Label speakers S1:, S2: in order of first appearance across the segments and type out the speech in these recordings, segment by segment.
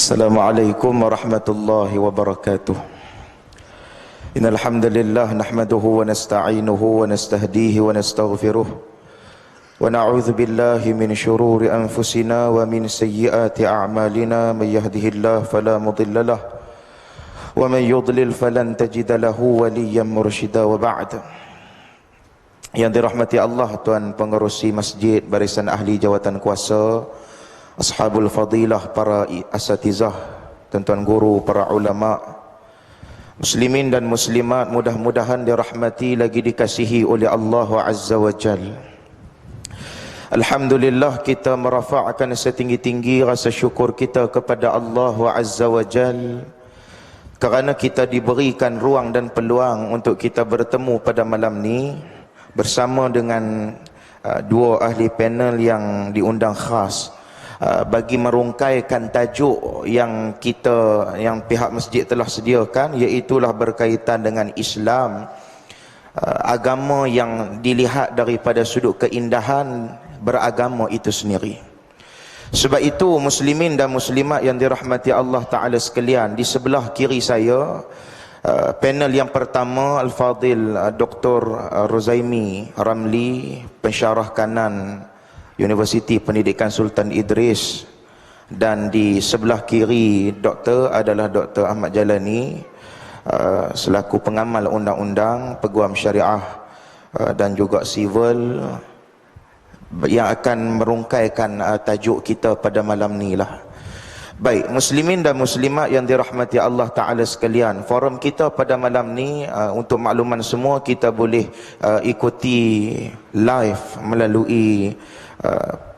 S1: Assalamualaikum warahmatullahi wabarakatuh. Innal hamdalillah nahmaduhu wa nasta'inuhu wa nastahdihi wa nastaghfiruh wa na'udzu billahi min shururi anfusina wa min sayyiati a'malina. May yahdihillahu fala mudilla lahu wa may yudlil falan tajida lahu waliyyan mursyida. Wa ba'd. Yang dirahmati Allah, tuan pengerusi masjid, barisan ahli jawatan kuasa, ashabul fadilah, para asatizah, tuan-tuan guru, para ulama, muslimin dan muslimat, mudah-mudahan dirahmati lagi dikasihi oleh Allah Azza wa Jal. Alhamdulillah, kita merafa'kan setinggi-tinggi rasa syukur kita kepada Allah Azza wa Jal kerana kita diberikan ruang dan peluang untuk kita bertemu pada malam ni bersama dengan dua ahli panel yang diundang khas bagi merungkaikan tajuk yang pihak masjid telah sediakan, iaitulah berkaitan dengan Islam, agama yang dilihat daripada sudut keindahan beragama itu sendiri. Sebab itu muslimin dan muslimat yang dirahmati Allah Ta'ala sekalian, di sebelah kiri saya panel yang pertama Al-Fadil Dr. Rozaimi Ramli, pensyarah kanan Universiti Pendidikan Sultan Idris, dan di sebelah kiri doktor adalah Dr. Ahmad Jalani selaku pengamal undang-undang, peguam syariah dan juga sivil, yang akan merungkaikan tajuk kita pada malam ni lah. Baik, muslimin dan muslimat yang dirahmati Allah Ta'ala sekalian, forum kita pada malam ni, untuk makluman semua, kita boleh ikuti live melalui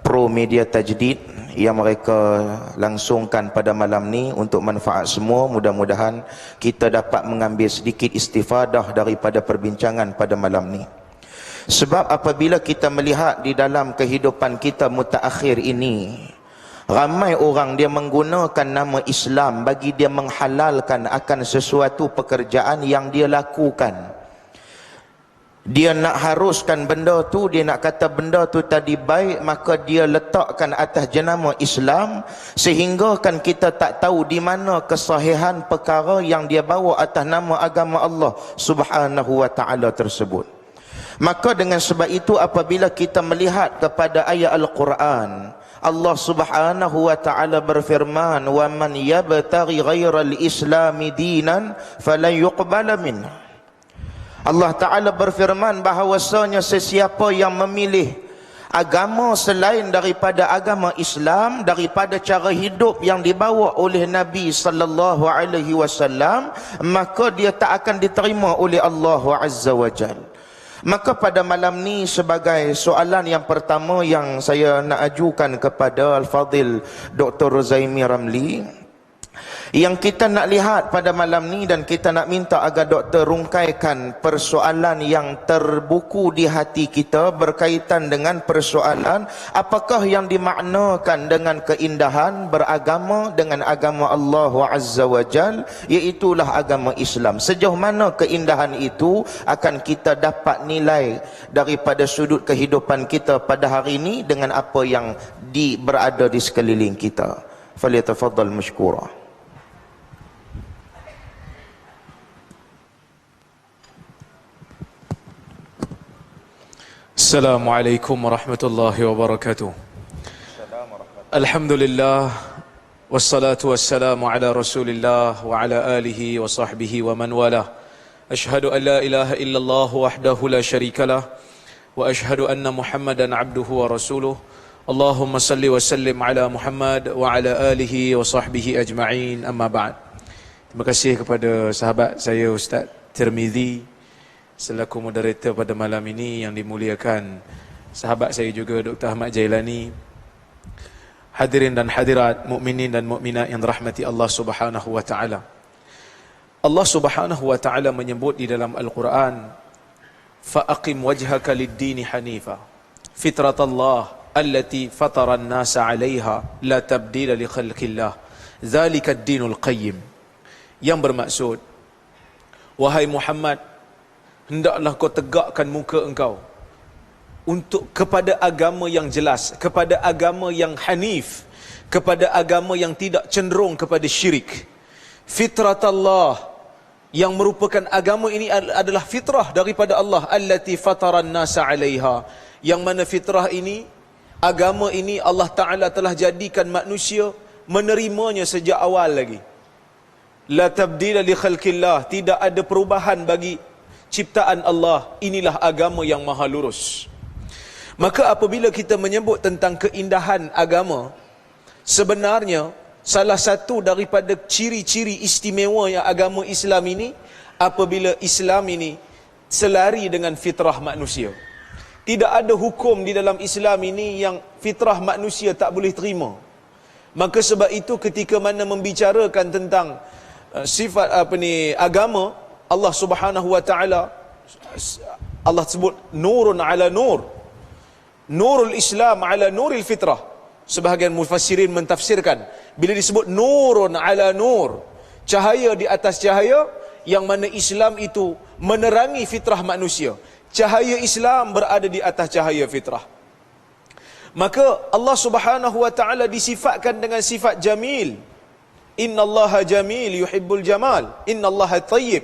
S1: Pro Media Tajdid yang mereka langsungkan pada malam ni untuk manfaat semua. Mudah-mudahan kita dapat mengambil sedikit istifadah daripada perbincangan pada malam ni. Sebab apabila kita melihat di dalam kehidupan kita mutaakhir ini, ramai orang dia menggunakan nama Islam bagi dia menghalalkan akan sesuatu pekerjaan yang dia lakukan. Dia nak haruskan benda tu, dia nak kata benda tu tadi baik, maka dia letakkan atas jenama Islam, sehingga kan kita tak tahu di mana kesahihan perkara yang dia bawa atas nama agama Allah Subhanahu wa Ta'ala tersebut. Maka dengan sebab itu apabila kita melihat kepada ayat Al-Quran, Allah Subhanahu wa Ta'ala berfirman, "Wa man yabtaghi ghairal islami dinan falan yuqbala minhu." Allah Ta'ala berfirman bahawasanya sesiapa yang memilih agama selain daripada agama Islam, daripada cara hidup yang dibawa oleh Nabi sallallahu alaihi wasallam, maka dia tak akan diterima oleh Allah Azza wa Jalla. Maka pada malam ni, sebagai soalan yang pertama yang saya nak ajukan kepada Al-Fadil Dr. Rozaimi Ramli, yang kita nak lihat pada malam ni, dan kita nak minta agar doktor rungkaikan persoalan yang terbuku di hati kita berkaitan dengan persoalan apakah yang dimaknakan dengan keindahan beragama dengan agama Allah Azza wa Jal, iaitulah agama Islam. Sejauh mana keindahan itu akan kita dapat nilai daripada sudut kehidupan kita pada hari ini dengan apa yang berada di sekeliling kita. Falyatafaddal mashkura.
S2: Assalamualaikum warahmatullahi wabarakatuh. Alhamdulillah, wassalatu wassalamu ala rasulillah wa ala alihi wa sahbihi wa man wala. Ashhadu an la ilaha illallah wahdahu la syarikalah, wa ashhadu anna Muhammadan abduhu wa rasuluh. Allahumma salli wa sallim ala Muhammad wa ala alihi wa sahbihi ajma'in, amma ba'd. Terima kasih kepada sahabat saya Ustaz Tirmizi selaku moderator pada malam ini, yang dimuliakan sahabat saya juga Dr. Ahmad Jailani, hadirin dan hadirat, mukminin dan mukminat yang dirahmati Allah Subhanahu wa Ta'ala. Allah Subhanahu wa Ta'ala menyebut di dalam Al-Quran, "Fa'aqim wajhaka lid-dini hanifa, fitratallah allati fatara an-nasa 'alayha, la tabdila li khalqillah, dzalika ad-dinul qayyim." Yang bermaksud, wahai Muhammad, hendaklah kau tegakkan muka engkau untuk kepada agama yang jelas, kepada agama yang hanif, kepada agama yang tidak cenderung kepada syirik. Fitrat Allah, yang merupakan agama ini adalah fitrah daripada Allah, allati fataran nasa 'alaiha, yang mana fitrah ini, agama ini Allah Ta'ala telah jadikan manusia menerimanya sejak awal lagi. La tabdila li khalqillah, tidak ada perubahan bagi ciptaan Allah. Inilah agama yang maha lurus. Maka apabila kita menyebut tentang keindahan agama, sebenarnya salah satu daripada ciri-ciri istimewa yang agama Islam ini, apabila Islam ini selari dengan fitrah manusia. Tidak ada hukum di dalam Islam ini yang fitrah manusia tak boleh terima. Maka sebab itu ketika mana membicarakan tentang sifat agama, Allah Subhanahu wa taala, Allah sebut nurun ala nur, nurul Islam ala nuril fitrah. Sebahagian mufassirin mentafsirkan, bila disebut nurun ala nur, cahaya di atas cahaya, yang mana Islam itu menerangi fitrah manusia. Cahaya Islam berada di atas cahaya fitrah. Maka Allah Subhanahu wa taala disifatkan dengan sifat jamil. Innallaha jamil yuhibbul jamal, innallaha tayyib.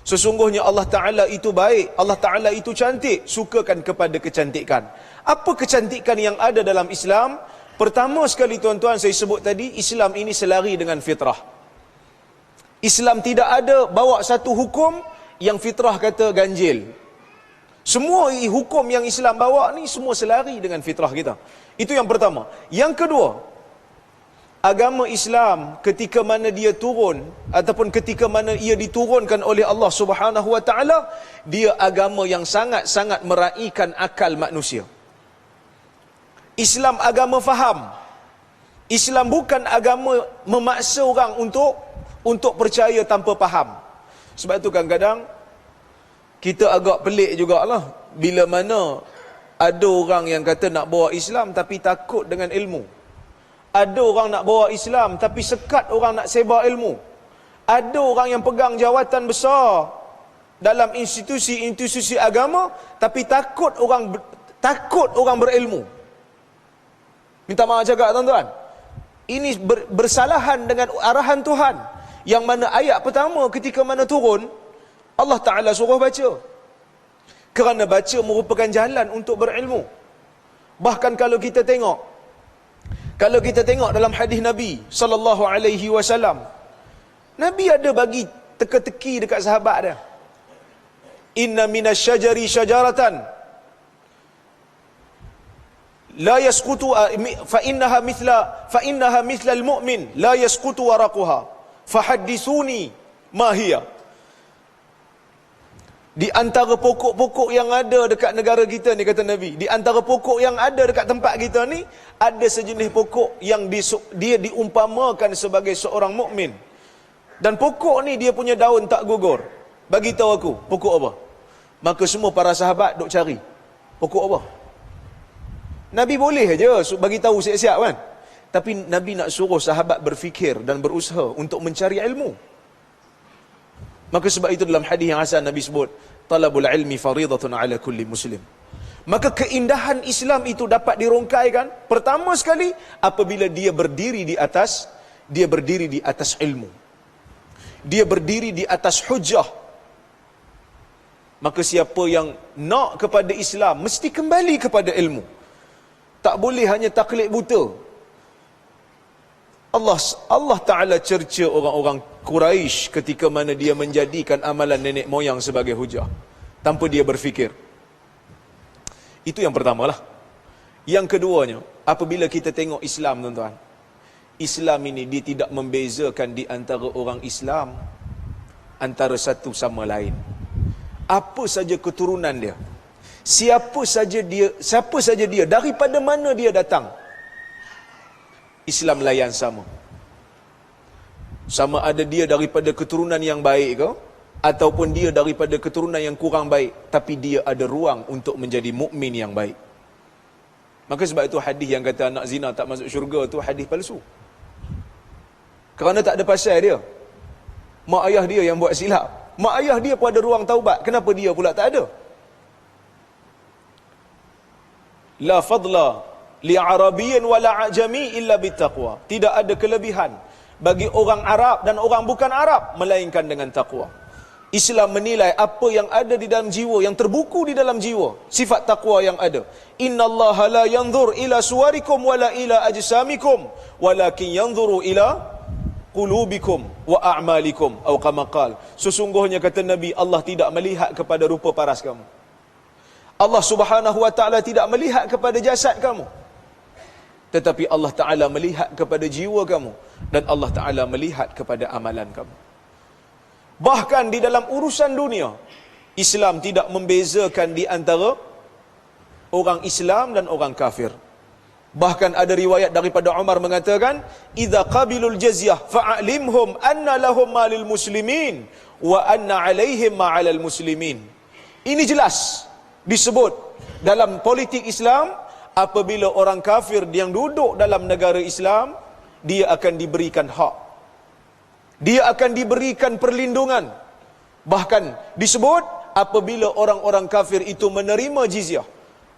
S2: Sesungguhnya Allah Ta'ala itu baik, Allah Ta'ala itu cantik, sukakan kepada kecantikan. Apa kecantikan yang ada dalam Islam? Pertama sekali tuan-tuan, saya sebut tadi, Islam ini selari dengan fitrah. Islam tidak ada bawa satu hukum yang fitrah kata ganjil. Semua hukum yang Islam bawa ni semua selari dengan fitrah kita. Itu yang pertama. Yang kedua, agama Islam ketika mana dia turun ataupun ketika mana ia diturunkan oleh Allah Subhanahu wa taala, dia agama yang sangat-sangat meraihkan akal manusia. Islam agama faham. Islam bukan agama memaksa orang untuk percaya tanpa faham. Sebab itu kadang-kadang kita agak pelik jugalah bila mana ada orang yang kata nak bawa Islam tapi takut dengan ilmu. Ada orang nak bawa Islam tapi sekat orang nak sebar ilmu. Ada orang yang pegang jawatan besar dalam institusi-institusi agama tapi takut orang berilmu. Minta maaf cakap tuan-tuan. Ini bersalahan dengan arahan Tuhan, yang mana ayat pertama ketika mana turun, Allah Ta'ala suruh baca. Kerana baca merupakan jalan untuk berilmu. Bahkan kalau kita tengok dalam hadis Nabi sallallahu alaihi wasallam, Nabi ada bagi teka-teki dekat sahabat dia. Inna minasyajari syajaratan la yasqutu fa innaha mithla almu'min la yasqutu waraquha fahaddithuni ma hiya. Di antara pokok-pokok yang ada dekat negara kita ni, kata Nabi, di antara pokok yang ada dekat tempat kita ni, ada sejenis pokok yang dia diumpamakan sebagai seorang mukmin. Dan pokok ni dia punya daun tak gugur. Bagi tahu aku, pokok apa? Maka semua para sahabat duk cari. Pokok apa? Nabi boleh aja bagi tahu siap-siap kan? Tapi Nabi nak suruh sahabat berfikir dan berusaha untuk mencari ilmu. Maka sebab itu dalam hadis yang hasan Nabi sebut, talabul ilmi faridatun ala kulli muslim. Maka keindahan Islam itu dapat dirongkaikan pertama sekali apabila dia berdiri di atas ilmu. Dia berdiri di atas hujah. Maka siapa yang nak kepada Islam mesti kembali kepada ilmu. Tak boleh hanya taklid buta. Allah Ta'ala cerca orang-orang Quraisy ketika mana dia menjadikan amalan nenek moyang sebagai hujah tanpa dia berfikir. Itu yang pertamalah. Yang keduanya, apabila kita tengok Islam tuan-tuan, Islam ini dia tidak membezakan di antara orang Islam antara satu sama lain. Apa saja keturunan dia, siapa saja dia, daripada mana dia datang, Islam layan sama. Sama ada dia daripada keturunan yang baik ke, ataupun dia daripada keturunan yang kurang baik, tapi dia ada ruang untuk menjadi mukmin yang baik. Maka sebab itu hadis yang kata anak zina tak masuk syurga tu hadis palsu. Kerana tak ada pasal dia. Mak ayah dia yang buat silap. Mak ayah dia pun ada ruang taubat. Kenapa dia pula tak ada? La fadla li'arabiyyin wala ajami illa bittaqwa. Tidak ada kelebihan bagi orang Arab dan orang bukan Arab melainkan dengan taqwa. Islam menilai apa yang ada di dalam jiwa, yang terbuku di dalam jiwa, sifat taqwa yang ada. Innallaha la yanzur ila suwarikum wala ila ajsamikum walakin yanzuru ila qulubikum wa a'malikum atau kama qala. Sesungguhnya kata Nabi, Allah tidak melihat kepada rupa paras kamu. Allah Subhanahu wa taala tidak melihat kepada jasad kamu. Tetapi Allah Taala melihat kepada jiwa kamu, dan Allah Taala melihat kepada amalan kamu. Bahkan di dalam urusan dunia, Islam tidak membezakan di antara orang Islam dan orang kafir. Bahkan ada riwayat daripada Umar mengatakan, "Idza qabilul jazyah fa'alimhum anna lahum ma lil muslimin wa anna 'alaihim ma 'alal muslimin." Ini jelas disebut dalam politik Islam, apabila orang kafir yang duduk dalam negara Islam, dia akan diberikan hak, dia akan diberikan perlindungan. Bahkan disebut apabila orang-orang kafir itu menerima jizyah,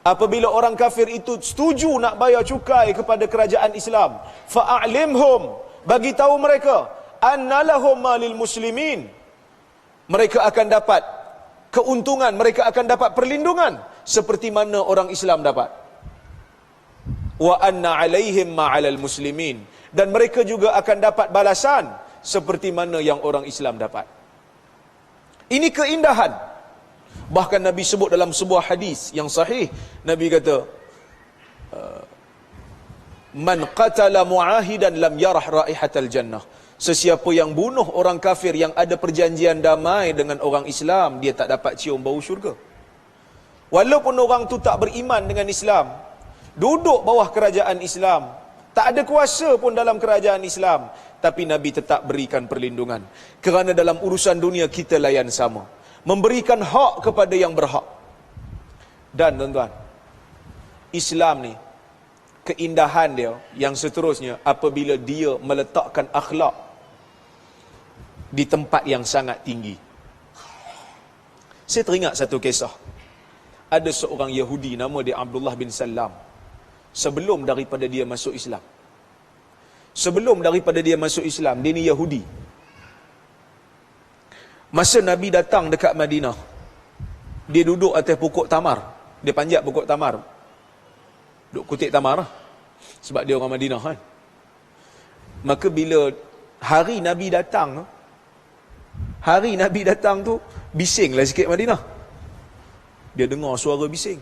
S2: apabila orang kafir itu setuju nak bayar cukai kepada kerajaan Islam, fa'alimhum, bagi tahu mereka, annalahum malil muslimin, mereka akan dapat keuntungan, mereka akan dapat perlindungan seperti mana orang Islam dapat. Wa anna 'alaihim ma 'alal muslimin, dan mereka juga akan dapat balasan seperti mana yang orang Islam dapat. Ini keindahan. Bahkan Nabi sebut dalam sebuah hadis yang sahih, Nabi kata, man qatala mu'ahidan lam yarah raihatal jannah. Sesiapa yang bunuh orang kafir yang ada perjanjian damai dengan orang Islam, dia tak dapat cium bau syurga. Walaupun orang tu tak beriman dengan Islam, duduk bawah kerajaan Islam, tak ada kuasa pun dalam kerajaan Islam, tapi Nabi tetap berikan perlindungan. Kerana dalam urusan dunia kita layan sama, memberikan hak kepada yang berhak. Dan tuan-tuan, Islam ni, keindahan dia yang seterusnya apabila dia meletakkan akhlak di tempat yang sangat tinggi. Saya teringat satu kisah. Ada seorang Yahudi nama dia Abdullah bin Salam. Sebelum daripada dia masuk Islam, dia ni Yahudi. Masa Nabi datang dekat Madinah, dia duduk atas pokok tamar. Dia panjat pokok tamar, duduk kutip tamar lah, sebab dia orang Madinah kan. Maka bila hari Nabi datang tu, bisinglah sikit Madinah. Dia dengar suara bising.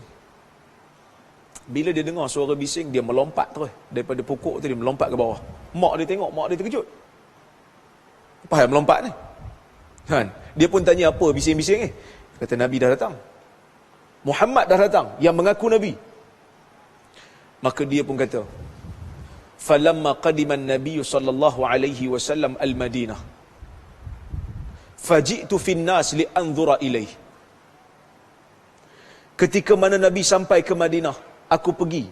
S2: Bila dia dengar suara bising, dia melompat terus daripada pokok tu, dia melompat ke bawah. Mak dia tengok, mak dia terkejut. Apa yang melompat ni? Kan? Dia pun tanya, apa bising-bising ni? Kata, Nabi dah datang, Muhammad dah datang, yang mengaku Nabi. Maka dia pun kata, falamma qadima an-nabiy sallallahu alaihi wasallam al-Madinah, faji'tu fin nas li anzura ilaihi. Ketika mana Nabi sampai ke Madinah, aku pergi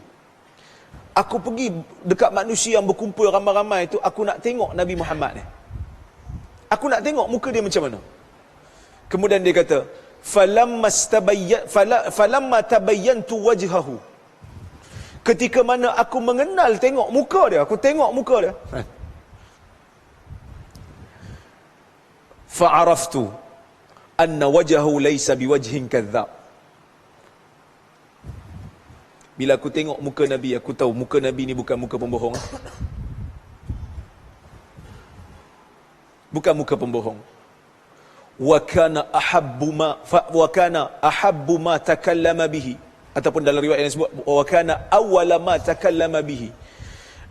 S2: dekat manusia yang berkumpul ramai-ramai itu. Aku nak tengok Nabi Muhammad ni, aku nak tengok muka dia macam mana. Kemudian dia kata, falamma tabayyantu wajhahu, ketika mana aku mengenal tengok muka dia, fa'araftu anna wajhahu laysa biwajhin kadzdzab. Bila aku tengok muka Nabi, aku tahu muka Nabi ni bukan muka pembohong. Bukan muka pembohong. Wa kana ahabbu ma takallama bihi, ataupun dalam riwayat yang sebut wa kana awwala ma takallama bihi,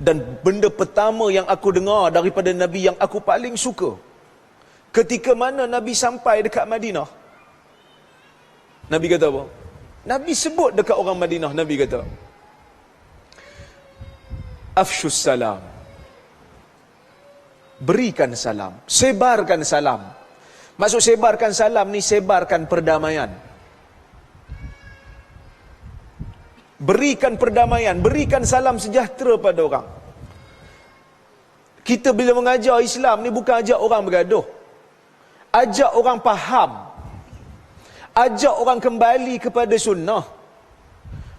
S2: dan benda pertama yang aku dengar daripada Nabi yang aku paling suka, ketika mana Nabi sampai dekat Madinah, Nabi kata apa? Nabi sebut dekat orang Madinah, Nabi kata, afshus salam, berikan salam, sebarkan salam. Maksud sebarkan salam ni, sebarkan perdamaian. Berikan perdamaian, berikan salam sejahtera pada orang. Kita bila mengajar Islam ni bukan ajak orang bergaduh, ajak orang faham, ajak orang kembali kepada sunnah.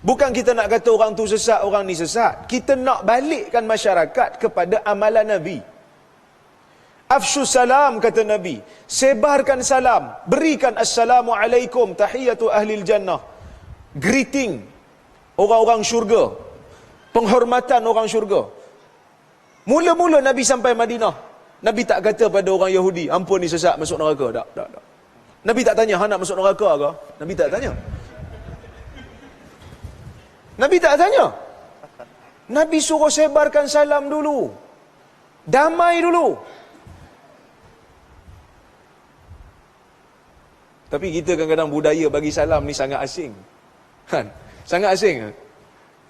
S2: Bukan kita nak kata orang tu sesat, orang ni sesat. Kita nak balikkan masyarakat kepada amalan Nabi. Afshu salam, kata Nabi. Sebarkan salam. Berikan assalamualaikum, tahiyatu ahlil jannah. Greeting orang-orang syurga. Penghormatan orang syurga. Mula-mula Nabi sampai Madinah, Nabi tak kata pada orang Yahudi, ampun ni sesat, masuk neraka. Tak. Nabi tak tanya, nak masuk neraka ke? Nabi tak tanya. Nabi tak tanya. Nabi suruh sebarkan salam dulu. Damai dulu. Tapi kita kadang-kadang budaya bagi salam ni sangat asing. Kan? Sangat asing.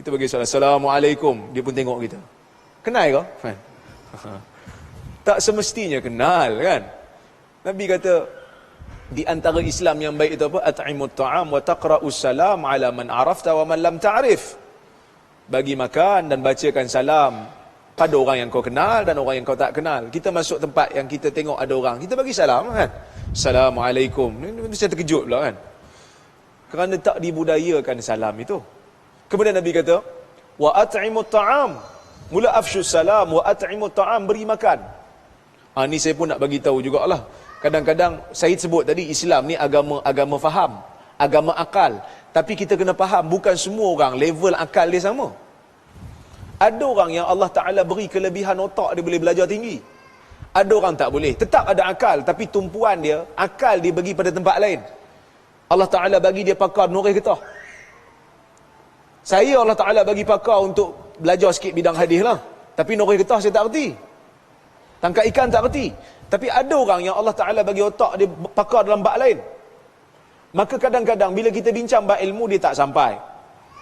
S2: Kita bagi salam, Assalamualaikum. Dia pun tengok kita. Kenal ke? Kan? Tak semestinya kenal, kan? Nabi kata, di antara Islam yang baik itu apa? At'imut ta'am wa taqra'us salam ala man arafta wa man lam ta'rif. Bagi makan dan bacakan salam pada orang yang kau kenal dan orang yang kau tak kenal. Kita masuk tempat yang kita tengok ada orang, kita bagi salam, kan? Assalamualaikum. Ini saya terkejut pula, kan? Kerana tak dibudayakan salam itu. Kemudian Nabi kata, wa at'imut ta'am. Mula afshus salam wa at'imut ta'am, beri makan. Ni saya pun nak bagi tahu jugalah. Kadang-kadang saya sebut tadi, Islam ni agama faham, agama akal. Tapi kita kena faham, bukan semua orang level akal dia sama. Ada orang yang Allah Ta'ala beri kelebihan otak, dia boleh belajar tinggi. Ada orang tak boleh. Tetap ada akal, tapi tumpuan dia, akal dia bagi pada tempat lain. Allah Ta'ala bagi dia pakar noreh getah. Saya Allah Ta'ala bagi pakar untuk belajar sikit bidang hadis lah. Tapi noreh getah saya tak erti. Tangkap ikan tak erti. Tapi ada orang yang Allah Ta'ala bagi otak dia pakar dalam bab lain. Maka kadang-kadang bila kita bincang bab ilmu, dia tak sampai.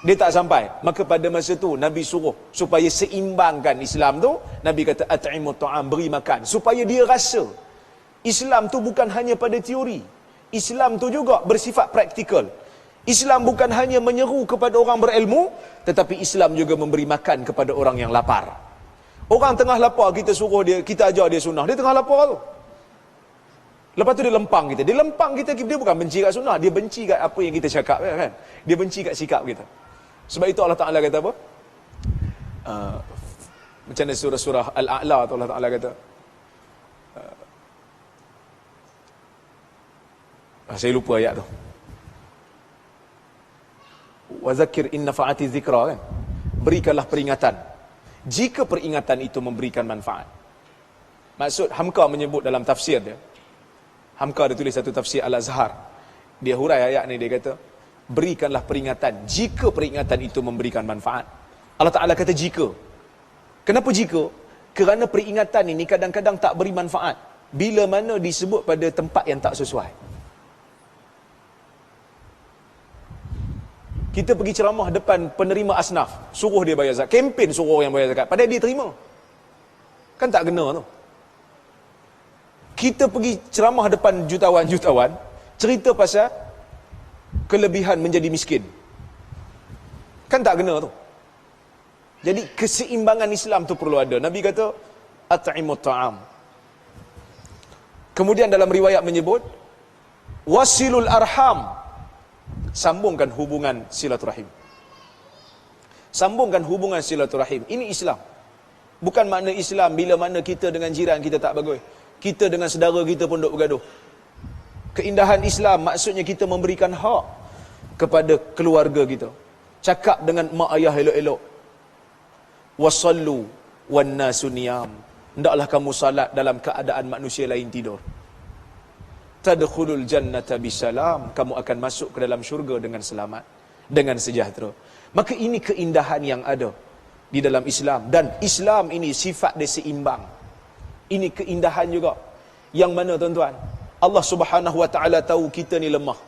S2: Dia tak sampai. Maka pada masa tu Nabi suruh supaya seimbangkan Islam tu. Nabi kata at'imut ta'am, beri makan. Supaya dia rasa Islam tu bukan hanya pada teori. Islam tu juga bersifat praktikal. Islam bukan hanya menyeru kepada orang berilmu, tetapi Islam juga memberi makan kepada orang yang lapar. Orang tengah lapar, kita suruh dia, kita ajar dia sunnah. Dia tengah lapar tu. Lepas tu dia lempang kita. Dia lempang kita, dia bukan benci kat sunnah. Dia benci kat apa yang kita cakap, kan? Dia benci kat sikap kita. Sebab itu Allah Ta'ala kata apa? Macam mana surah Al-A'la tu Allah Ta'ala kata. Saya lupa ayat tu. Wa zakir in nafa'ati zikra, kan? Berikanlah peringatan. Jika peringatan itu memberikan manfaat. Maksud Hamka menyebut dalam tafsir dia. Hamka dia tulis satu tafsir Al-Azhar. Dia hurai ayat ni, dia kata, berikanlah peringatan jika peringatan itu memberikan manfaat. Allah Ta'ala kata jika. Kenapa jika? Kerana peringatan ini kadang-kadang tak beri manfaat bila mana disebut pada tempat yang tak sesuai. Kita pergi ceramah depan penerima asnaf, suruh dia bayar zakat, kempen suruh orang bayar zakat, padahal dia terima. Kan tak kena tu. Kita pergi ceramah depan jutawan-jutawan, cerita pasal kelebihan menjadi miskin. Kan tak kena tu. Jadi keseimbangan Islam tu perlu ada. Nabi kata at'imut ta'am. Kemudian dalam riwayat menyebut wasilul arham, sambungkan hubungan silaturahim. Sambungkan hubungan silaturahim. Ini Islam. Bukan makna Islam bila mana kita dengan jiran kita tak bagus, kita dengan saudara kita pun duk bergaduh. Keindahan Islam maksudnya kita memberikan hak kepada keluarga kita. Cakap dengan mak ayah elok-elok. Wasallu wan nasu niyam. Hendaklah kamu salat dalam keadaan manusia lain tidur. Tadkhulul jannata bisalam, kamu akan masuk ke dalam syurga dengan selamat, dengan sejahtera. Maka ini keindahan yang ada di dalam Islam, dan Islam ini sifat dia seimbang. Ini keindahan juga. Yang mana tuan-tuan, Allah Subhanahu wa taala tahu kita ni lemah.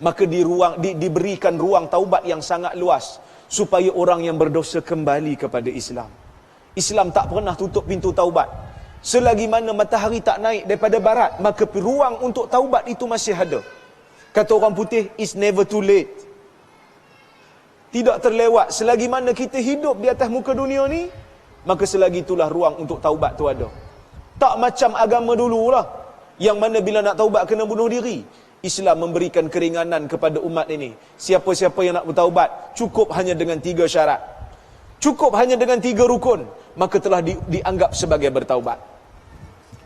S2: Maka diberikan ruang taubat yang sangat luas supaya orang yang berdosa kembali kepada Islam. Islam tak pernah tutup pintu taubat. Selagi mana matahari tak naik daripada barat, maka ruang untuk taubat itu masih ada. Kata orang putih, it's never too late. Tidak terlewat. Selagi mana kita hidup di atas muka dunia ni, maka selagi itulah ruang untuk taubat tu ada. Tak macam agama dululah, yang mana bila nak taubat kena bunuh diri.
S3: Islam memberikan keringanan kepada umat ini. Siapa-siapa yang nak bertaubat, cukup hanya dengan 3 syarat. Cukup hanya dengan 3 rukun, maka telah dianggap sebagai bertaubat.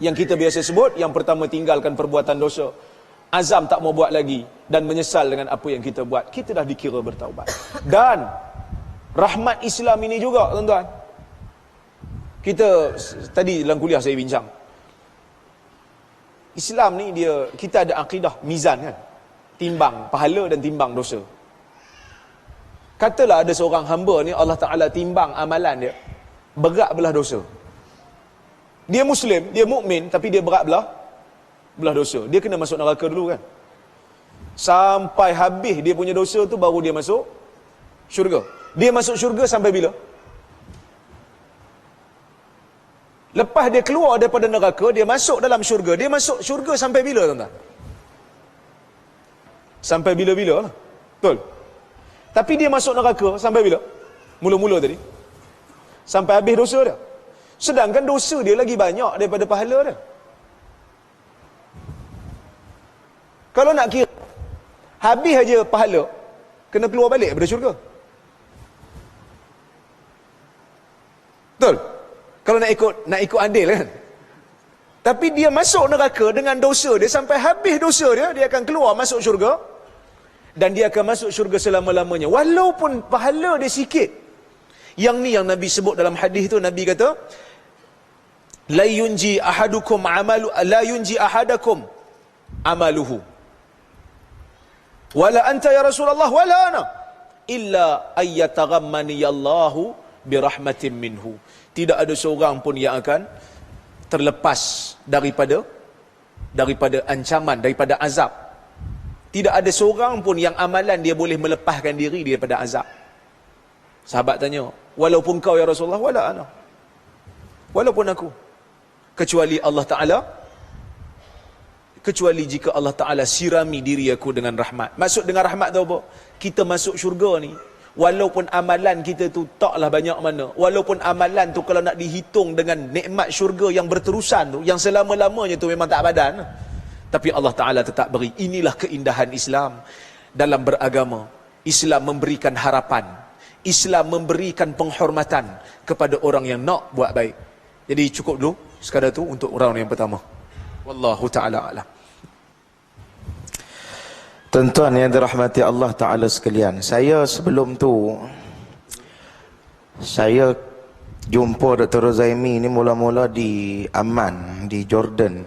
S3: Yang kita biasa sebut, yang pertama tinggalkan perbuatan dosa, azam tak mau buat lagi, dan menyesal dengan apa yang kita buat, kita dah dikira bertaubat. Dan rahmat Islam ini juga, tuan-tuan, kita tadi dalam kuliah saya bincang, Islam ni kita ada akidah mizan kan, timbang pahala dan timbang dosa. Katalah ada seorang hamba ni, Allah Ta'ala timbang amalan dia, berat belah dosa. Dia Muslim, dia mukmin, tapi dia berat belah dosa. Dia kena masuk neraka dulu kan. Sampai habis dia punya dosa tu, baru dia masuk syurga. Dia masuk syurga sampai bila? Lepas dia keluar daripada neraka, dia masuk dalam syurga. Dia masuk syurga sampai bila, tuan-tuan? Sampai bila-bila lah. Betul? Tapi dia masuk neraka sampai bila? Mula-mula tadi. Sampai habis dosa dia. Sedangkan dosa dia lagi banyak daripada pahala dia. Kalau nak kira, habis aja pahala, kena keluar balik daripada syurga. Betul? Kalau nak ikut adil kan. Tapi dia masuk neraka dengan dosa dia, sampai habis dosa dia, dia akan keluar masuk syurga, dan dia akan masuk syurga selama-lamanya, walaupun pahala dia sikit. Yang ni yang Nabi sebut dalam hadis tu. Nabi kata, la yunji ahadakum amaluhu wala anta ya Rasulullah wala ana illa ayyataghammani Allahu birahmatin minhu. Tidak ada seorang pun yang akan terlepas daripada ancaman, daripada azab. Tidak ada seorang pun yang amalan dia boleh melepaskan diri daripada azab. Sahabat tanya, walaupun kau ya Rasulullah, wala ana, walaupun aku, kecuali Allah Ta'ala, kecuali jika Allah Ta'ala sirami diri aku dengan rahmat. Maksud dengan rahmat tu apa? Kita masuk syurga ni, walaupun amalan kita tu taklah banyak mana, walaupun amalan tu kalau nak dihitung dengan nikmat syurga yang berterusan tu, yang selama-lamanya tu memang tak padan, tapi Allah Ta'ala tetap beri. Inilah keindahan Islam dalam beragama. Islam memberikan harapan, Islam memberikan penghormatan kepada orang yang nak buat baik. Jadi cukup dulu sekadar tu untuk round yang pertama. Wallahu ta'ala a'lam.
S1: Tuan-tuan yang dirahmati Allah Ta'ala sekalian, saya sebelum tu, saya jumpa Dr. Rozaimi ni mula-mula di Amman, di Jordan.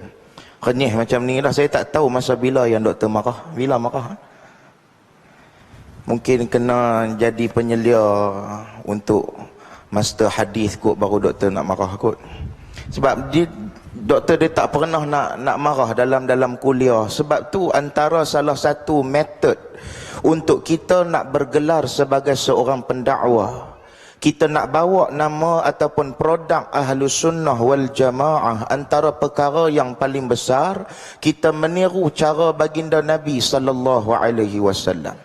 S1: Kenyih macam ni lah, saya tak tahu masa bila yang doktor marah. Bila marah? Mungkin kena jadi penyelia untuk master hadis kot, baru doktor nak marah kot. Sebab doktor dia tak pernah nak marah dalam kuliah. Sebab tu antara salah satu metod untuk kita nak bergelar sebagai seorang pendakwah, kita nak bawa nama ataupun produk Ahlus Sunnah wal Jamaah, antara perkara yang paling besar, kita meniru cara baginda Nabi sallallahu alaihi wasallam.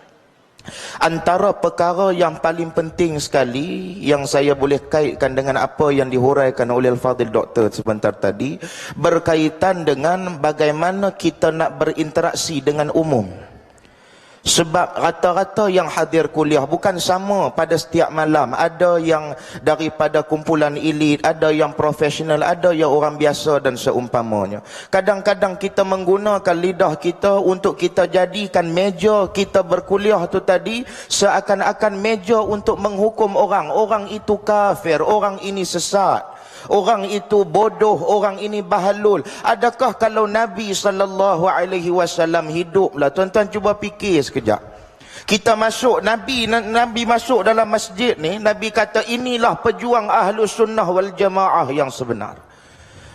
S1: Antara perkara yang paling penting sekali yang saya boleh kaitkan dengan apa yang dihuraikan oleh Al-Fadhil Doktor sebentar tadi, berkaitan dengan bagaimana kita nak berinteraksi dengan umum. Sebab rata-rata yang hadir kuliah bukan sama pada setiap malam. Ada yang daripada kumpulan elit, ada yang profesional, ada yang orang biasa dan seumpamanya. Kadang-kadang kita menggunakan lidah kita untuk kita jadikan meja kita berkuliah tu tadi seakan-akan meja untuk menghukum orang. Orang itu kafir, orang ini sesat, orang itu bodoh, orang ini bahalul. Adakah kalau Nabi SAW hiduplah? Tuan-tuan cuba fikir sekejap. Kita masuk, Nabi masuk dalam masjid ni, Nabi kata inilah pejuang Ahlus Sunnah wal Jamaah yang sebenar.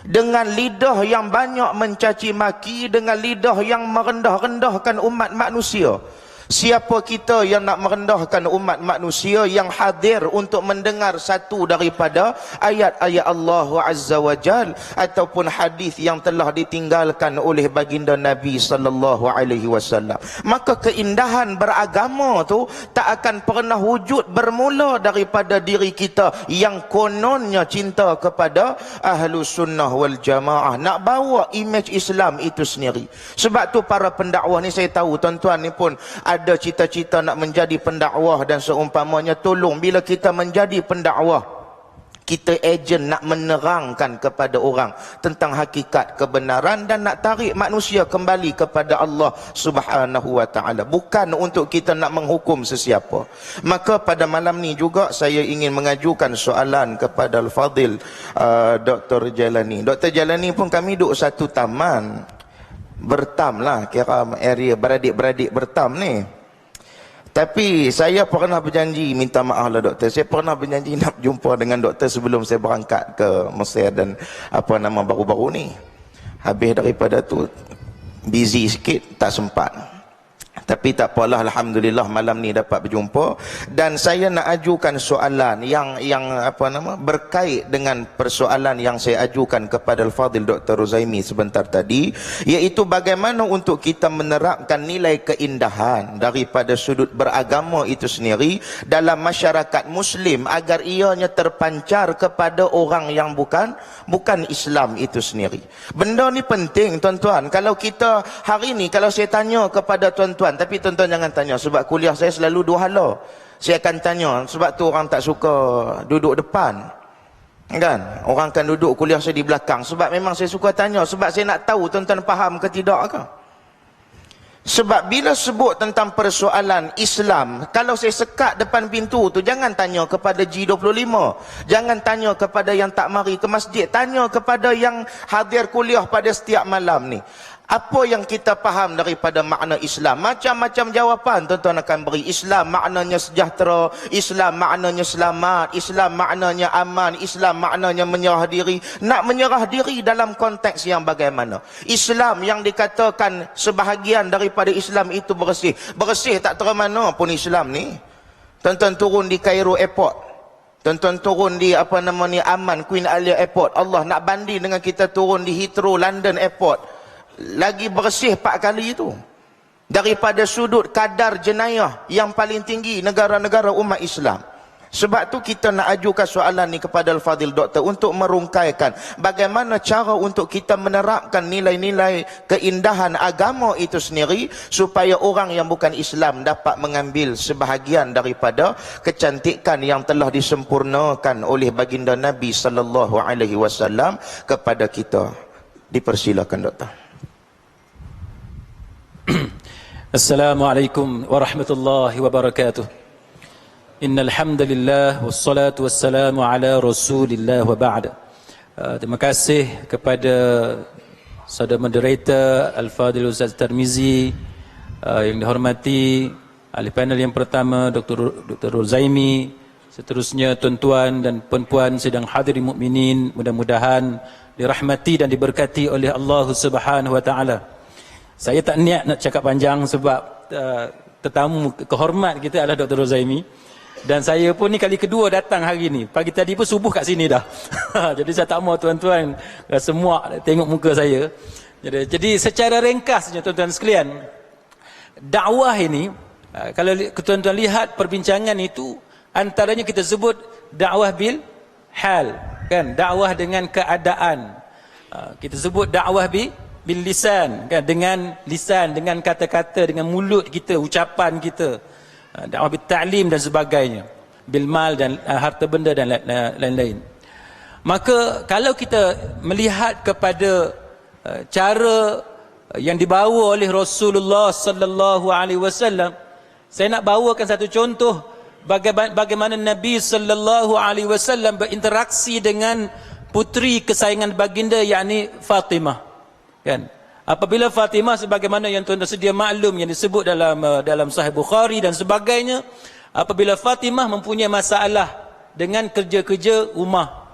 S1: Dengan lidah yang banyak mencaci maki, dengan lidah yang merendah-rendahkan umat manusia. Siapa kita yang nak merendahkan umat manusia yang hadir untuk mendengar satu daripada ayat-ayat Allah Azza wa Jal ataupun hadis yang telah ditinggalkan oleh baginda Nabi sallallahu alaihi wasallam? Maka keindahan beragama tu tak akan pernah wujud bermula daripada diri kita yang kononnya cinta kepada Ahlus Sunnah wal Jamaah, nak bawa imej Islam itu sendiri. Sebab tu para pendakwah ni, saya tahu tuan-tuan ni pun ada cita-cita nak menjadi pendakwah dan seumpamanya. Tolong, bila kita menjadi pendakwah, kita ejen nak menerangkan kepada orang tentang hakikat kebenaran dan nak tarik manusia kembali kepada Allah Subhanahu wa taala, bukan untuk kita nak menghukum sesiapa. Maka pada malam ni juga saya ingin mengajukan soalan kepada Al-Fadil Dr. Jalani. Dr. Jalani pun kami duduk satu taman, bertam lah, kira area beradik-beradik bertam ni. Tapi saya pernah berjanji, minta maaf lah doktor, saya pernah berjanji nak jumpa dengan doktor sebelum saya berangkat ke Mesir dan baru-baru ni. Habis daripada tu busy sikit, tak sempat. Tapi tak apalah, alhamdulillah malam ni dapat berjumpa. Dan saya nak ajukan soalan yang berkait dengan persoalan yang saya ajukan kepada Al-Fadil Dr. Ruzaimi sebentar tadi, iaitu bagaimana untuk kita menerapkan nilai keindahan daripada sudut beragama itu sendiri dalam masyarakat Muslim agar ianya terpancar kepada orang yang bukan Islam itu sendiri. Benda ni penting tuan-tuan. Kalau kita hari ni, kalau saya tanya kepada tuan-tuan, tapi tuan-tuan jangan tanya, sebab kuliah saya selalu dua hala. Saya akan tanya, sebab tu orang tak suka duduk depan, kan? Orang kan duduk kuliah saya di belakang, sebab memang saya suka tanya, sebab saya nak tahu tuan-tuan faham ke tidak ke. Sebab bila sebut tentang persoalan Islam, kalau saya sekat depan pintu tu, jangan tanya kepada G25, jangan tanya kepada yang tak mari ke masjid, tanya kepada yang hadir kuliah pada setiap malam ni. Apa yang kita faham daripada makna Islam? Macam-macam jawapan tuan-tuan akan beri. Islam maknanya sejahtera, Islam maknanya selamat, Islam maknanya aman, Islam maknanya menyerah diri. Nak menyerah diri dalam konteks yang bagaimana? Islam yang dikatakan sebahagian daripada Islam itu bersih. Bersih tak termana pun Islam ni. Tuan-tuan turun di Cairo Airport, tuan-tuan turun di Amman Queen Alia Airport, Allah nak banding dengan kita turun di Heathrow London Airport, lagi bersih 4 kali itu. Daripada sudut kadar jenayah yang paling tinggi negara-negara umat Islam. Sebab tu kita nak ajukan soalan ni kepada Al-Fadil Doktor untuk merungkaikan bagaimana cara untuk kita menerapkan nilai-nilai keindahan agama itu sendiri supaya orang yang bukan Islam dapat mengambil sebahagian daripada kecantikan yang telah disempurnakan oleh baginda Nabi sallallahu alaihi wasallam kepada kita. Dipersilakan Doktor.
S4: Assalamualaikum warahmatullahi wabarakatuh. Innal hamdalillah wassalatu wassalamu ala Rasulillah wa ba'da. Terima kasih kepada saudara moderator Al-Fadil Ustaz Tarmizi, yang dihormati ahli panel yang pertama Dr. Ruzaimi, seterusnya tuan-tuan dan puan-puan sidang hadirin mukminin, mudah-mudahan dirahmati dan diberkati oleh Allah Subhanahu wa taala. Saya tak niat nak cakap panjang sebab tetamu kehormat kita adalah Dr. Ruzaimi, dan saya pun ni kali kedua datang hari ni. Pagi tadi pun subuh kat sini dah. Jadi saya tak mahu tuan-tuan semua tengok muka saya. Jadi secara ringkasnya tuan-tuan sekalian, dakwah ini, kalau tuan-tuan lihat perbincangan itu, antaranya kita sebut dakwah bil hal, kan? Dakwah dengan keadaan. Kita sebut dakwah bil lisan, kan? Dengan lisan, dengan kata-kata, dengan mulut kita, ucapan kita. Dakwah bil ta'lim dan sebagainya, bil mal dan harta benda dan lain-lain. Maka kalau kita melihat kepada cara yang dibawa oleh Rasulullah sallallahu alaihi wasallam, saya nak bawakan satu contoh bagaimana Nabi sallallahu alaihi wasallam berinteraksi dengan puteri kesayangan baginda, yakni Fatimah, kan? Apabila Fatimah, sebagaimana yang tuan-tuan sedia maklum yang disebut dalam Sahih Bukhari dan sebagainya, apabila Fatimah mempunyai masalah dengan kerja-kerja rumah,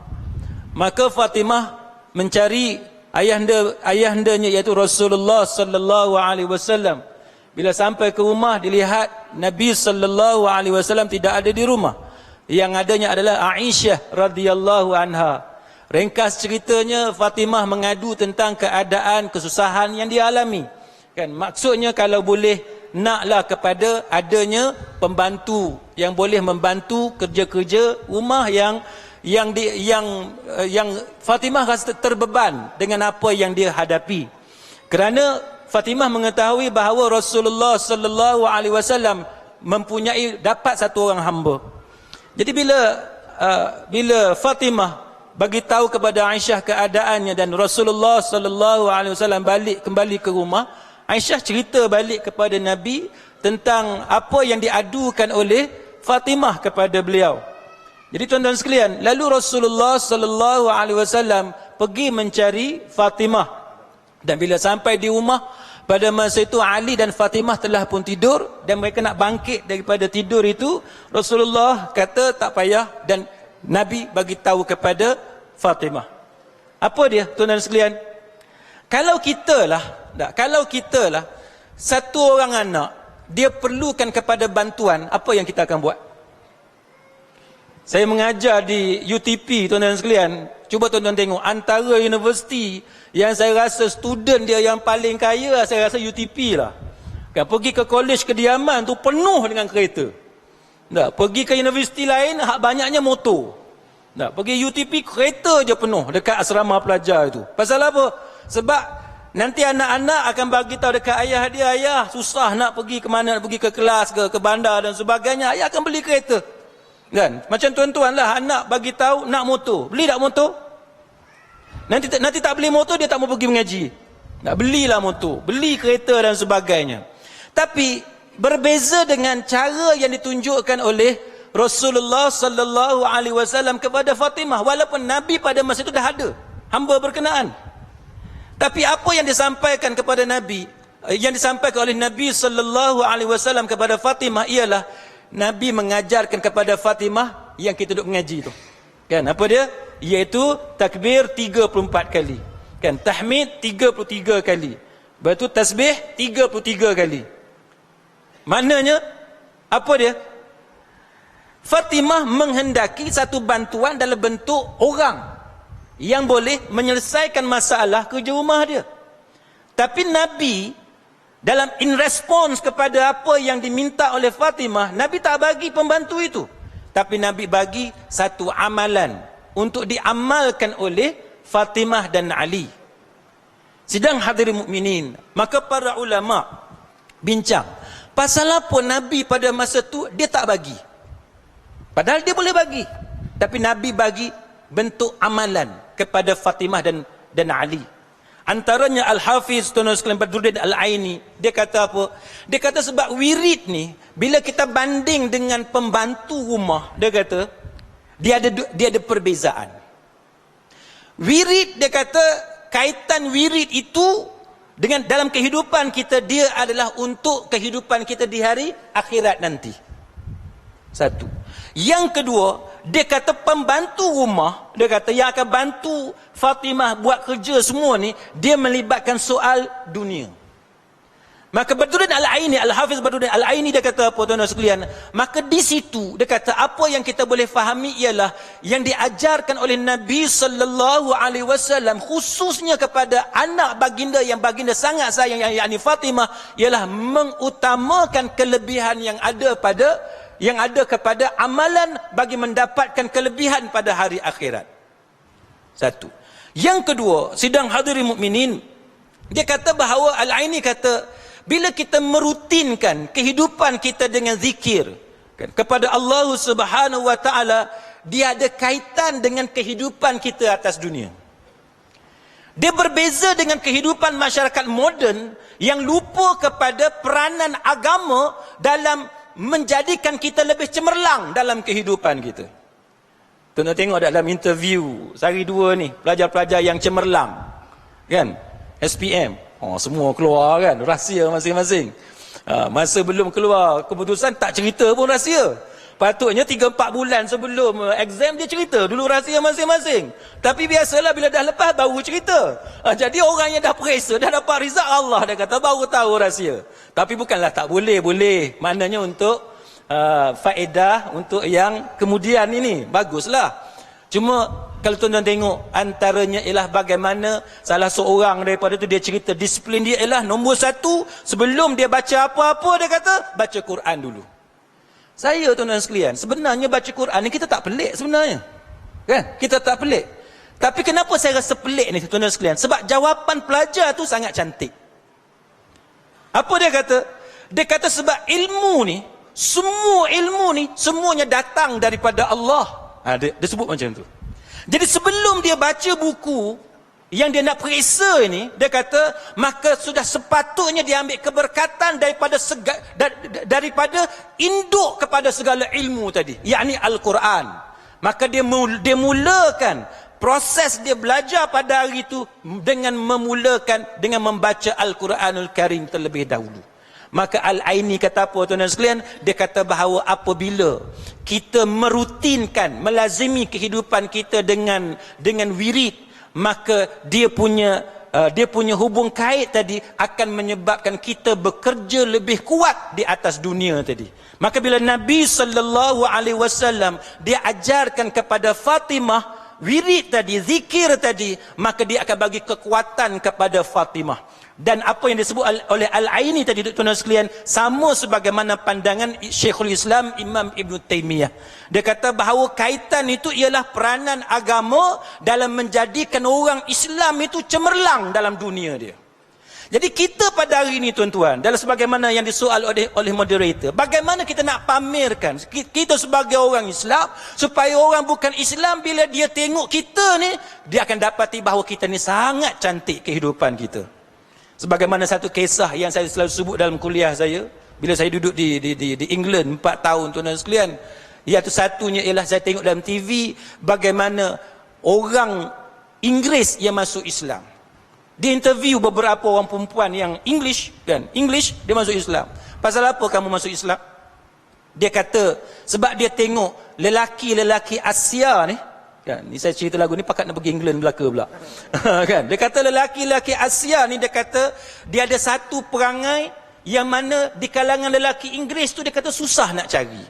S4: maka Fatimah mencari ayahandanya iaitu Rasulullah sallallahu alaihi wasallam. Bila sampai ke rumah, dilihat Nabi sallallahu alaihi wasallam tidak ada di rumah. Yang adanya adalah Aisyah radhiyallahu anha. Ringkas ceritanya, Fatimah mengadu tentang keadaan kesusahan yang dialami. Kan, maksudnya kalau boleh naklah kepada adanya pembantu yang boleh membantu kerja-kerja rumah yang Fatimah rasa terbeban dengan apa yang dia hadapi. Kerana Fatimah mengetahui bahawa Rasulullah sallallahu alaihi wasallam mempunyai dapat satu orang hamba. Jadi bila Fatimah bagi tahu kepada Aisyah keadaannya dan Rasulullah sallallahu alaihi wasallam kembali ke rumah, Aisyah cerita balik kepada Nabi tentang apa yang diadukan oleh Fatimah kepada beliau. Jadi tuan-tuan sekalian, lalu Rasulullah sallallahu alaihi wasallam pergi mencari Fatimah. Dan bila sampai di rumah, pada masa itu Ali dan Fatimah telah pun tidur dan mereka nak bangkit daripada tidur itu, Rasulullah kata tak payah dan Nabi bagi tahu kepada Fatimah. Apa dia tuan-tuan sekalian? Kalau kita lah satu orang anak, dia perlukan kepada bantuan, apa yang kita akan buat? Saya mengajar di UTP tuan-tuan sekalian. Cuba tuan-tuan tengok, antara universiti yang saya rasa student dia yang paling kaya, saya rasa UTP lah. Kan, pergi ke kolej kediaman tu penuh dengan kereta. Tak, pergi ke universiti lain hak banyaknya motor. Tak, pergi UTP kereta je penuh dekat asrama pelajar itu. Pasal apa? Sebab nanti anak-anak akan bagi tahu dekat ayah dia, ayah susah nak pergi ke mana, nak pergi ke kelas ke bandar dan sebagainya, ayah akan beli kereta. Kan? Macam tuan-tuan lah, anak bagi tahu nak motor, beli tak motor? Nanti tak beli motor, dia tak mau pergi mengaji. Nak belilah motor, beli kereta dan sebagainya. Tapi berbeza dengan cara yang ditunjukkan oleh Rasulullah sallallahu alaihi wasallam kepada Fatimah, walaupun Nabi pada masa itu dah ada hamba berkenaan. Tapi apa yang disampaikan kepada Nabi, yang disampaikan oleh Nabi sallallahu alaihi wasallam kepada Fatimah ialah Nabi mengajarkan kepada Fatimah yang kita duduk mengaji tu. Kan, apa dia? Iaitu takbir 34 kali. Kan, tahmid 33 kali. Lepas tu tasbih 33 kali. Maknanya apa dia? Fatimah menghendaki satu bantuan dalam bentuk orang yang boleh menyelesaikan masalah kerja rumah dia. Tapi Nabi dalam in response kepada apa yang diminta oleh Fatimah, Nabi tak bagi pembantu itu. Tapi Nabi bagi satu amalan untuk diamalkan oleh Fatimah dan Ali. Sidang hadirin mukminin, maka para ulama bincang, pasal apa Nabi pada masa tu dia tak bagi? Padahal dia boleh bagi. Tapi Nabi bagi bentuk amalan kepada Fatimah dan Ali. Antaranya Al-Hafiz Tuan Sekalian Badruddin Al-Aini, dia kata apa? Dia kata sebab wirid ni bila kita banding dengan pembantu rumah, dia kata dia ada perbezaan. Wirid, dia kata kaitan wirid itu dengan dalam kehidupan kita, dia adalah untuk kehidupan kita di hari akhirat nanti. Satu. Yang kedua, dia kata pembantu rumah, dia kata yang akan bantu Fatimah buat kerja semua ni, dia melibatkan soal dunia. Maka Badruddin Al-Aini, Al-Hafiz Badruddin Al-Aini, dia kata apa tuan-tuan sekalian? Maka di situ dia kata apa yang kita boleh fahami ialah yang diajarkan oleh Nabi sallallahu alaihi wasallam khususnya kepada anak baginda yang baginda sangat sayang, yakni Fatimah, ialah mengutamakan kelebihan yang ada kepada amalan bagi mendapatkan kelebihan pada hari akhirat. Satu. Yang kedua, sidang hadirin mukminin, dia kata bahawa Al-Aini kata bila kita merutinkan kehidupan kita dengan zikir kepada Allah Subhanahu wa taala, dia ada kaitan dengan kehidupan kita atas dunia. Dia berbeza dengan kehidupan masyarakat moden yang lupa kepada peranan agama dalam menjadikan kita lebih cemerlang dalam kehidupan kita. Tuan-tuan tengok dalam interview sehari dua ni, pelajar-pelajar yang cemerlang, kan? SPM, semua keluar kan, rahsia masing-masing. Masa belum keluar keputusan tak cerita pun rahsia. Patutnya 3-4 bulan sebelum exam dia cerita dulu rahsia masing-masing. Tapi biasalah bila dah lepas baru cerita. Jadi orang yang dah periksa, dah dapat result, Allah dah kata baru tahu rahsia. Tapi bukanlah tak boleh, boleh. Maknanya untuk faedah untuk yang kemudian ini. Baguslah. Cuma kalau tuan-tuan tengok, antaranya ialah bagaimana salah seorang daripada tu dia cerita disiplin dia ialah nombor 1, sebelum dia baca apa-apa dia kata baca Quran dulu. Saya tuan-tuan sekalian, sebenarnya baca Quran ni kita tak pelik sebenarnya. Kan? Kita tak pelik. Tapi kenapa saya rasa pelik ni tuan-tuan sekalian? Sebab jawapan pelajar tu sangat cantik. Apa dia kata? Dia kata sebab ilmu ni, semua ilmu ni semuanya datang daripada Allah. Dia sebut macam tu. Jadi sebelum dia baca buku yang dia nak periksa ini, dia kata maka sudah sepatutnya dia ambil keberkatan daripada induk kepada segala ilmu tadi, yakni Al-Quran. Maka dia mulakan proses dia belajar pada hari itu dengan membaca Al-Quranul Karim terlebih dahulu. Maka Al-Aini kata apa tuan-tuan sekalian? Dia kata bahawa apabila kita merutinkan, melazimi kehidupan kita dengan wirid, maka dia punya hubung kait tadi akan menyebabkan kita bekerja lebih kuat di atas dunia tadi. Maka bila Nabi SAW dia ajarkan kepada Fatimah wirid tadi, zikir tadi, maka dia akan bagi kekuatan kepada Fatimah. Dan apa yang disebut oleh Al-Aini tadi tuan-tuan sekalian sama sebagaimana pandangan Syekhul Islam Imam Ibn Taymiyah. Dia kata bahawa kaitan itu ialah peranan agama dalam menjadikan orang Islam itu cemerlang dalam dunia dia. Jadi kita pada hari ini tuan-tuan, dalam sebagaimana yang disoal oleh moderator, bagaimana kita nak pamerkan kita sebagai orang Islam supaya orang bukan Islam bila dia tengok kita ni, dia akan dapati bahawa kita ni sangat cantik kehidupan kita. Sebagaimana satu kisah yang saya selalu sebut dalam kuliah saya, bila saya duduk di England 4 tahun tuan-tuan sekalian, iaitu satunya ialah saya tengok dalam TV bagaimana orang Inggeris yang masuk Islam. Dia interview beberapa orang perempuan yang English, dia masuk Islam. Pasal apa kamu masuk Islam? Dia kata sebab dia tengok lelaki-lelaki Asia ni, kan, ni saya cerita lagu ni pakat nak pergi England belaka pula. Kan, dia kata lelaki-lelaki Asia ni, dia kata dia ada satu perangai yang mana di kalangan lelaki Inggeris tu dia kata susah nak cari.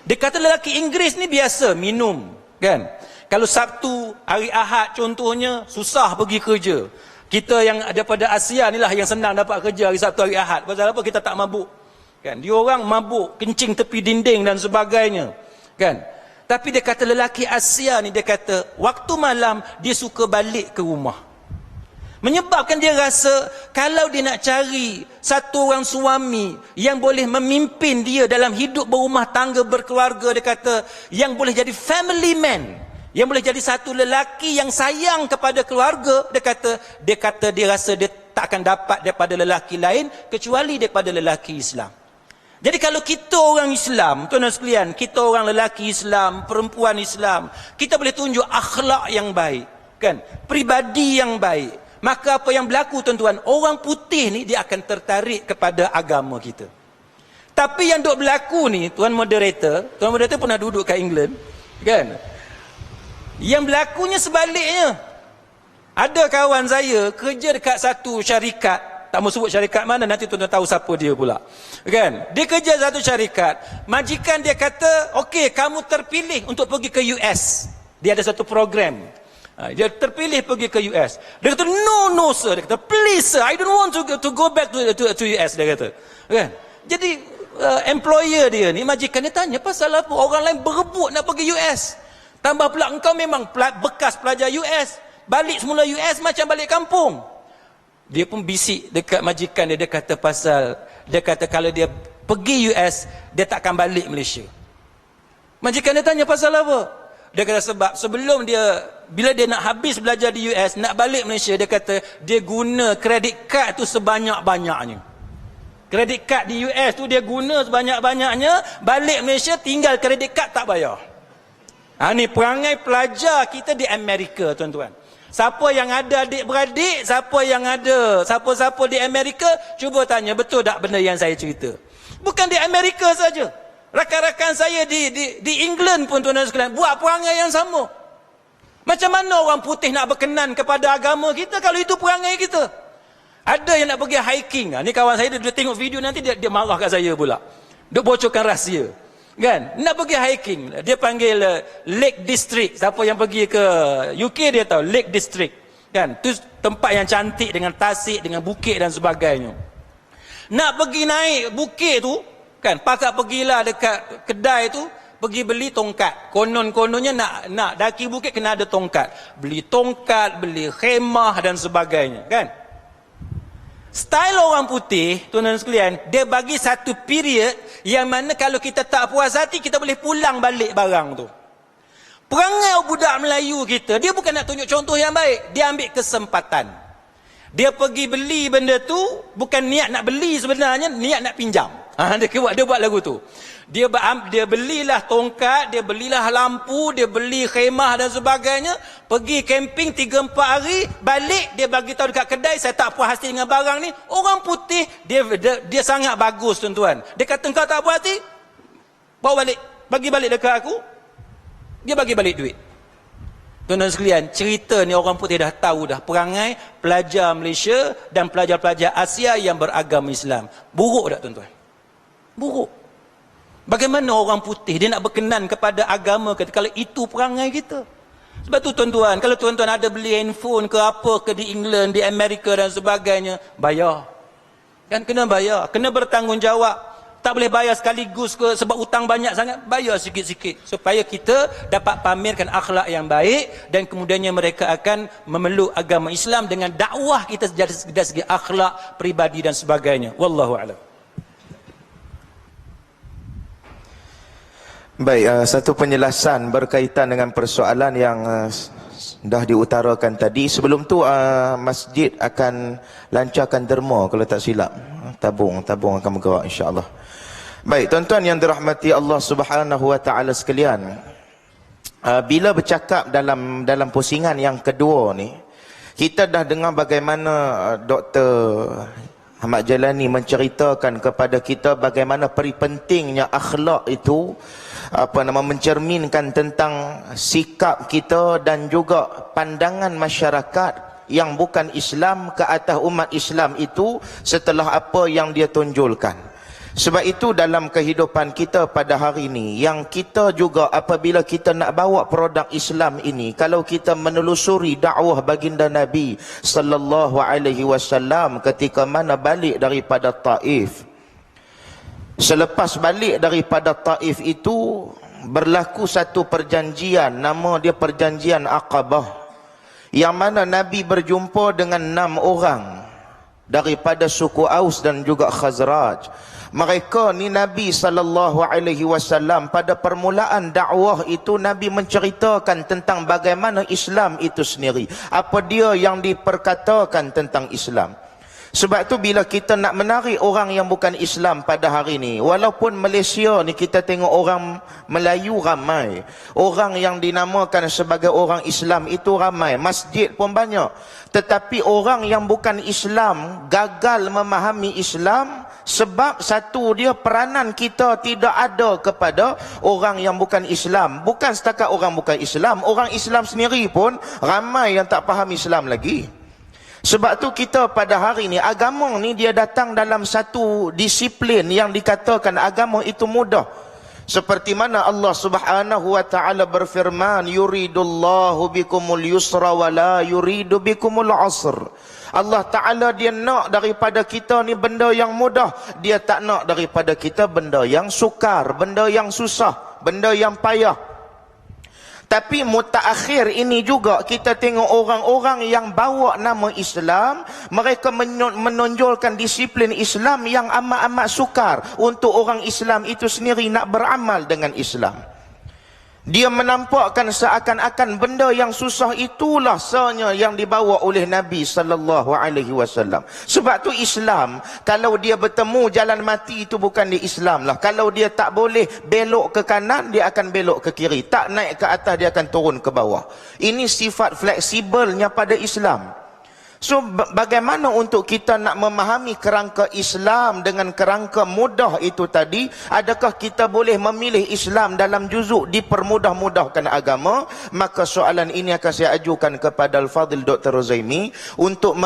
S4: Dia kata lelaki Inggeris ni biasa minum, kan. Kalau Sabtu, hari Ahad contohnya susah pergi kerja. Kita yang daripada Asia ni lah yang senang dapat kerja hari Sabtu, hari Ahad. Pasal apa? Kita tak mabuk. Kan, dia orang mabuk, kencing tepi dinding dan sebagainya. Kan. Tapi dia kata lelaki Asia ni, dia kata waktu malam dia suka balik ke rumah. Menyebabkan dia rasa kalau dia nak cari satu orang suami yang boleh memimpin dia dalam hidup berumah tangga, berkeluarga, dia kata yang boleh jadi family man, yang boleh jadi satu lelaki yang sayang kepada keluarga, dia kata dia rasa dia tak akan dapat daripada lelaki lain kecuali daripada lelaki Islam. Jadi kalau kita orang Islam, tuan-tuan sekalian, kita orang lelaki Islam, perempuan Islam, kita boleh tunjuk akhlak yang baik, kan? Pribadi yang baik. Maka apa yang berlaku tuan-tuan, orang putih ni dia akan tertarik kepada agama kita. Tapi yang duk berlaku ni, tuan moderator pernah duduk kat England, kan? Yang berlakunya sebaliknya. Ada kawan saya kerja dekat satu syarikat, tak mau sebut syarikat mana, nanti tuan-tuan tahu siapa dia pula. Kan? Dia kerja satu syarikat. Majikan dia kata, okey, kamu terpilih untuk pergi ke US. Dia ada satu program. Dia terpilih pergi ke US. Dia kata, no sir. Dia kata, please sir, I don't want to go back to US. Dia kata. Kan? Jadi, employer dia ni, majikan dia tanya, pasal apa? Orang lain berebut nak pergi US. Tambah pula, engkau memang bekas pelajar US. Balik semula US macam balik kampung. Dia pun bisik dekat majikan dia, dia kata kalau dia pergi US, dia takkan balik Malaysia. Majikan dia tanya pasal apa? Dia kata sebab bila dia nak habis belajar di US, nak balik Malaysia, dia kata dia guna kredit kad tu sebanyak-banyaknya. Kredit kad di US tu dia guna sebanyak-banyaknya, balik Malaysia tinggal kredit kad tak bayar. Ni perangai pelajar kita di Amerika tuan-tuan. Siapa yang ada adik-beradik, siapa di Amerika, cuba tanya, betul tak benda yang saya cerita? Bukan di Amerika saja. Rakan-rakan saya di England pun tuan-tuan sekalian buat perangai yang sama. Macam mana orang putih nak berkenan kepada agama kita kalau itu perangai kita? Ada yang nak pergi hiking. Ni kawan saya dia tengok video nanti dia marah kat saya pula. Dia bocorkan rahsia. Kan? Nak pergi hiking. Dia panggil Lake District. Siapa yang pergi ke UK dia tahu Lake District. Kan? Tu tempat yang cantik dengan tasik, dengan bukit dan sebagainya. Nak pergi naik bukit tu, kan, pakak pergilah dekat kedai tu, pergi beli tongkat. Konon-kononnya nak daki bukit kena ada tongkat. Beli tongkat, beli khemah dan sebagainya, kan? Style orang putih, tuan-tuan sekalian, dia bagi satu period yang mana kalau kita tak puas hati, kita boleh pulang balik barang tu. Perangai budak Melayu kita, dia bukan nak tunjuk contoh yang baik, dia ambil kesempatan. Dia pergi beli benda tu, bukan niat nak beli sebenarnya, niat nak pinjam. Dia buat lagu tu. Dia belilah tongkat, dia belilah lampu, dia beli khemah dan sebagainya, pergi camping 3-4 hari, balik dia bagi tahu dekat kedai, saya tak puas hati dengan barang ni. Orang putih dia sangat bagus tuan-tuan. Dia kata engkau tak puas hati, bawa balik, bagi balik dekat aku. Dia bagi balik duit. Tuan-tuan sekalian, cerita ni orang putih dah tahu dah perangai pelajar Malaysia dan pelajar-pelajar Asia yang beragama Islam. Buruk tak tuan-tuan? Buruk. Bagaimana orang putih dia nak berkenan kepada agama kita kalau itu perangai kita? Sebab tu tuan-tuan, kalau tuan-tuan ada beli handphone ke apa ke di England, di Amerika dan sebagainya, bayar. Kan kena bayar, kena bertanggungjawab. Tak boleh bayar sekaligus ke sebab hutang banyak sangat, bayar sikit-sikit supaya kita dapat pamerkan akhlak yang baik dan kemudiannya mereka akan memeluk agama Islam dengan dakwah kita dari segi akhlak, peribadi dan sebagainya. Wallahu a'lam.
S1: Baik, satu penjelasan berkaitan dengan persoalan yang dah diutarakan tadi. Sebelum tu masjid akan lancarkan derma kalau tak silap. Tabung akan bergerak insya-Allah. Baik, tuan-tuan yang dirahmati Allah Subhanahu wa taala sekalian. Bila bercakap dalam pusingan yang kedua ni, kita dah dengar bagaimana Dr. Ahmad Jalani menceritakan kepada kita bagaimana pentingnya akhlak itu mencerminkan tentang sikap kita dan juga pandangan masyarakat yang bukan Islam ke atas umat Islam itu setelah apa yang dia tunjulkan. Sebab itu dalam kehidupan kita pada hari ini, yang kita juga apabila kita nak bawa produk Islam ini, kalau kita menelusuri dakwah baginda Nabi sallallahu alaihi wasallam ketika mana balik daripada Taif. Selepas balik daripada Taif itu berlaku satu perjanjian, nama dia perjanjian Aqabah, yang mana Nabi berjumpa dengan 6 orang daripada suku Aus dan juga Khazraj. Mereka ni Nabi sallallahu alaihi wasallam pada permulaan dakwah itu Nabi menceritakan tentang bagaimana Islam itu sendiri, apa dia yang diperkatakan tentang Islam. Sebab tu bila kita nak menarik orang yang bukan Islam pada hari ni, walaupun Malaysia ni kita tengok orang Melayu ramai, orang yang dinamakan sebagai orang Islam itu ramai, masjid pun banyak, tetapi orang yang bukan Islam gagal memahami Islam sebab satu dia peranan kita tidak ada kepada orang yang bukan Islam. Bukan setakat orang bukan Islam, orang Islam sendiri pun ramai yang tak faham Islam lagi. Sebab tu kita pada hari ni, agama ni dia datang dalam satu disiplin yang dikatakan agama itu mudah. Seperti mana Allah Subhanahu wa taala berfirman, yuridullahu bikumul yusra wa la yuridu bikumul usr. Allah Ta'ala dia nak daripada kita ni benda yang mudah, dia tak nak daripada kita benda yang sukar, benda yang susah, benda yang payah. Tapi mutaakhir ini juga kita tengok orang-orang yang bawa nama Islam, mereka menonjolkan disiplin Islam yang amat-amat sukar untuk orang Islam itu sendiri nak beramal dengan Islam. Dia menampakkan seakan-akan benda yang susah itulah sebenarnya yang dibawa oleh Nabi sallallahu alaihi wasallam. Sebab tu Islam, kalau dia bertemu jalan mati itu bukan dia Islam lah. Kalau dia tak boleh belok ke kanan, dia akan belok ke kiri. Tak naik ke atas, dia akan turun ke bawah. Ini sifat fleksibelnya pada Islam. So bagaimana untuk kita nak memahami kerangka Islam dengan kerangka mudah itu tadi? Adakah kita boleh memilih Islam dalam juzuk dipermudah-mudahkan agama? Maka soalan ini akan saya ajukan kepada Al-Fadhil Dr. Ruzaimi untuk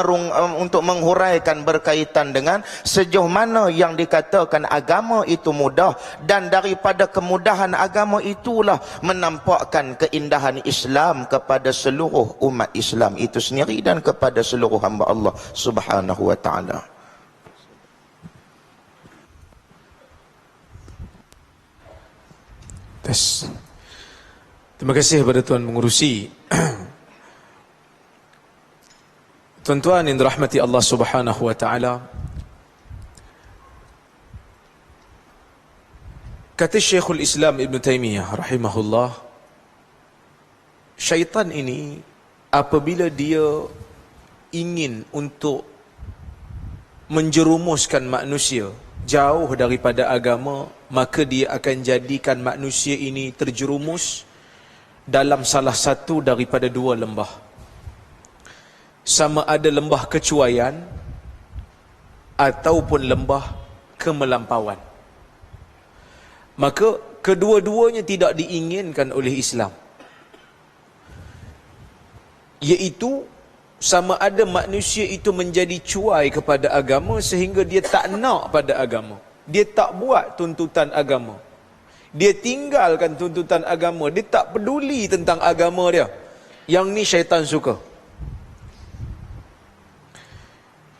S1: menghuraikan berkaitan dengan sejauh mana yang dikatakan agama itu mudah, dan daripada kemudahan agama itulah menampakkan keindahan Islam kepada seluruh umat Islam itu sendiri dan kepada seluruh hamba Allah Subhanahu wa taala.
S2: Tes. Terima kasih kepada Tuan Mengurusi. Tuan-tuan yang dirahmati Allah Subhanahu wa taala. Kata Syekhul Islam Ibn Taymiyah rahimahullah, syaitan ini apabila dia ingin untuk menjerumuskan manusia jauh daripada agama, maka dia akan jadikan manusia ini terjerumus dalam salah satu daripada dua lembah. Sama ada lembah kecuaian ataupun lembah kemelampauan. Maka kedua-duanya tidak diinginkan oleh Islam. Iaitu sama ada manusia itu menjadi cuai kepada agama sehingga dia tak nak pada agama. Dia tak buat tuntutan agama. Dia tinggalkan tuntutan agama. Dia tak peduli tentang agama dia. Yang ni syaitan suka.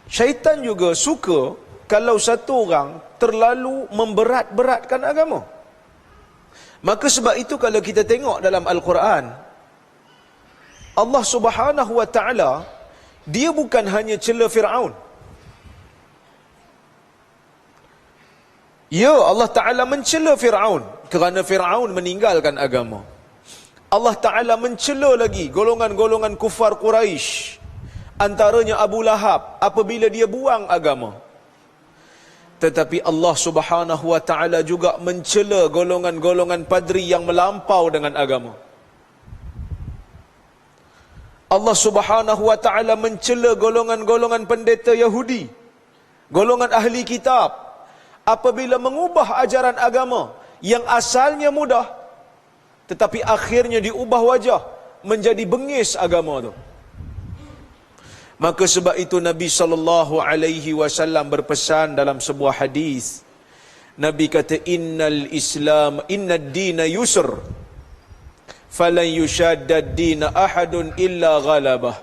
S2: Syaitan juga suka kalau satu orang terlalu memberat-beratkan agama. Maka sebab itu kalau kita tengok dalam Al-Quran, Allah Subhanahu wa taala dia bukan hanya cela Firaun. Ya, Allah Taala mencela Firaun kerana Firaun meninggalkan agama. Allah Taala mencela lagi golongan-golongan kufar Quraisy, antaranya Abu Lahab, apabila dia buang agama. Tetapi Allah Subhanahu wa taala juga mencela golongan-golongan padri yang melampau dengan agama. Allah Subhanahu wa taala mencela golongan-golongan pendeta Yahudi, golongan ahli kitab, apabila mengubah ajaran agama yang asalnya mudah tetapi akhirnya diubah wajah menjadi bengis agama itu. Maka sebab itu Nabi sallallahu alaihi wasallam berpesan dalam sebuah hadis. Nabi kata, innad dina yusr, falan yushaddad dina ahadun illa ghalabah.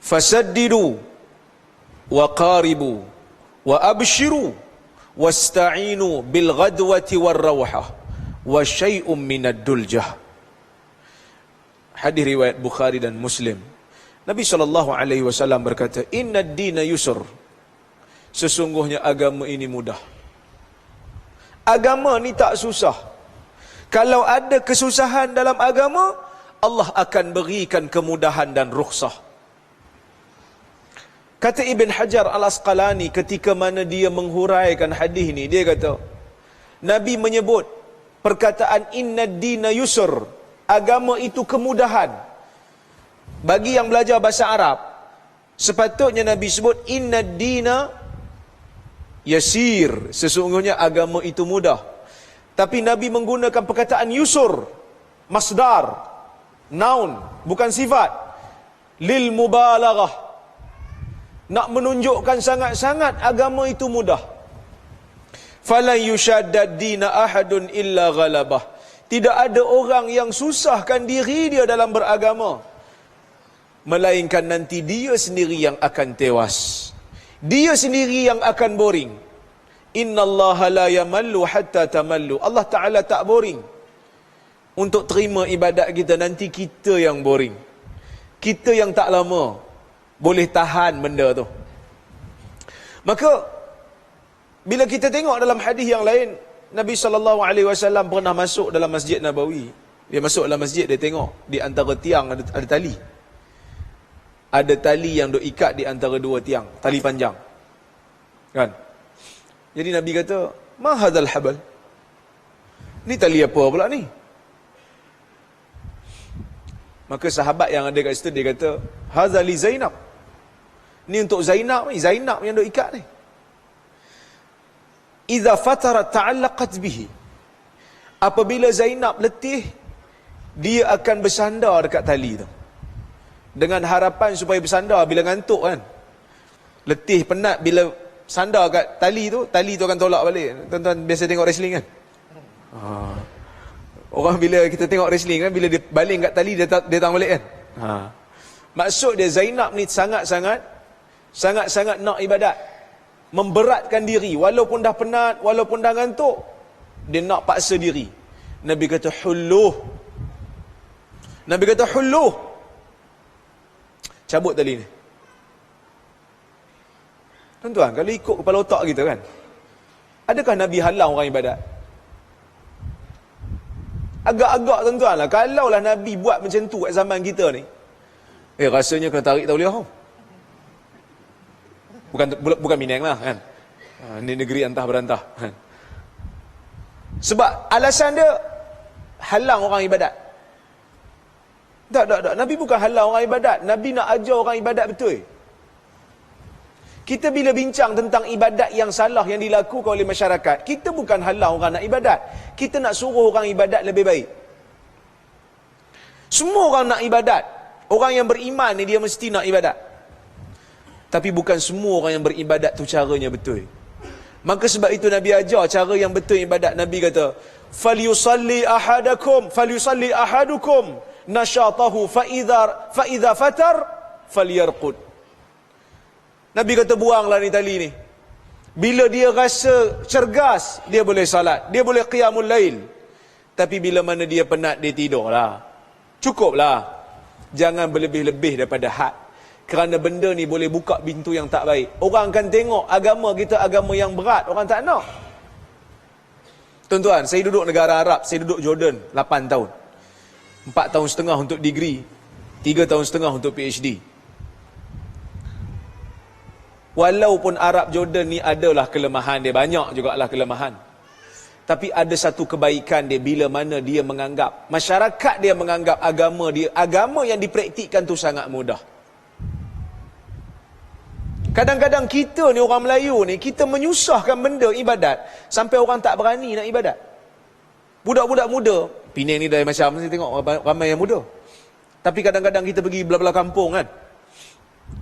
S2: Fasaddidu wa qaribu wa abshiru wasta'inu bil ghadwati war rawha wa syai'un minad duljah. Hadis riwayat Bukhari dan Muslim. Nabi SAW berkata, innad dina yusr, sesungguhnya agama ini mudah. Agama ni tak susah. Kalau ada kesusahan dalam agama, Allah akan berikan kemudahan dan rukhsah. Kata Ibn Hajar Al-Asqalani ketika mana dia menghuraikan hadis ni, dia kata, Nabi menyebut perkataan innad dina yusr, agama itu kemudahan. Bagi yang belajar bahasa Arab, sepatutnya Nabi sebut innad dina yasir, sesungguhnya agama itu mudah. Tapi Nabi menggunakan perkataan yusur, masdar, noun, bukan sifat, lil mubalaghah, nak menunjukkan sangat-sangat agama itu mudah. Falan yushaddad dina ahadun illa ghalabah, tidak ada orang yang susahkan diri dia dalam beragama, melainkan nanti dia sendiri yang akan tewas. Dia sendiri yang akan boring. Innallaha la yamallu hatta tamallu. Allah Ta'ala tak boring untuk terima ibadat kita. Nanti kita yang boring. Kita yang tak lama boleh tahan benda tu. Maka bila kita tengok dalam hadis yang lain, Nabi SAW pernah masuk dalam Masjid Nabawi. Dia masuk dalam masjid, dia tengok di antara tiang ada tali. Ada tali yang duk ikat di antara dua tiang, tali panjang. Kan? Jadi Nabi kata, "Ma hadzal habal?" Ni tali apa pula ni?
S3: Maka sahabat yang ada kat situ dia kata, "Hadza li Zainab." Ni untuk Zainab ni, Zainab yang duk ikat ni. "Idza fatarat ta'allaqat bihi." Apabila Zainab letih, dia akan bersandar dekat tali tu. Dengan harapan supaya bersandar bila ngantuk kan. Letih, penat, bila sandar kat tali tu akan tolak balik. Tuan-tuan biasa tengok wrestling kan? Orang bila kita tengok wrestling kan, bila dia baling kat tali, dia datang balik kan? Maksud dia, Zainab ni sangat-sangat nak ibadat. Memberatkan diri, walaupun dah penat, walaupun dah ngantuk, dia nak paksa diri. Nabi kata, hulluh. Nabi kata, hulluh. Cabut tali ni. Tuan-tuan, kalau ikut kepala otak kita kan, adakah Nabi halang orang ibadat? Agak-agak tuan-tuan lah, kalaulah Nabi buat macam tu kat zaman kita ni, rasanya kena tarik tauliah tau. Bukan Penang lah kan. Ni negeri antah berantah kan. Sebab alasan dia halang orang ibadat. Tak. Nabi bukan halang orang ibadat. Nabi nak ajar orang ibadat betul. Kita bila bincang tentang ibadat yang salah yang dilakukan oleh masyarakat, kita bukan halang orang nak ibadat. Kita nak suruh orang ibadat lebih baik. Semua orang nak ibadat. Orang yang beriman ni dia mesti nak ibadat. Tapi bukan semua orang yang beribadat tu caranya betul. Maka sebab itu Nabi ajar cara yang betul ibadat. Nabi kata, falyusalli ahadukum nashatahu fa idza fatar falyarqud. Nabi kata, buanglah ni tali ni. Bila dia rasa cergas, dia boleh salat, dia boleh qiyamul lail. Tapi bila mana dia penat, dia tidurlah. Cukuplah. Jangan berlebih-lebih daripada had. Kerana benda ni boleh buka pintu yang tak baik. Orang akan tengok agama kita agama yang berat, orang tak nak. Tuan-tuan, saya duduk negara Arab, saya duduk Jordan 8 tahun. 4 tahun setengah untuk degree, 3 tahun setengah untuk PhD. Walaupun Arab Jordan ni adalah kelemahan dia, banyak jugalah kelemahan. Tapi ada satu kebaikan dia bila mana dia menganggap, masyarakat dia menganggap agama dia, agama yang dipraktikkan tu sangat mudah. Kadang-kadang kita ni orang Melayu ni, kita menyusahkan benda ibadat sampai orang tak berani nak ibadat. Budak-budak muda, Penang ni dah macam saya tengok ramai yang muda. Tapi kadang-kadang kita pergi belah-belah kampung kan,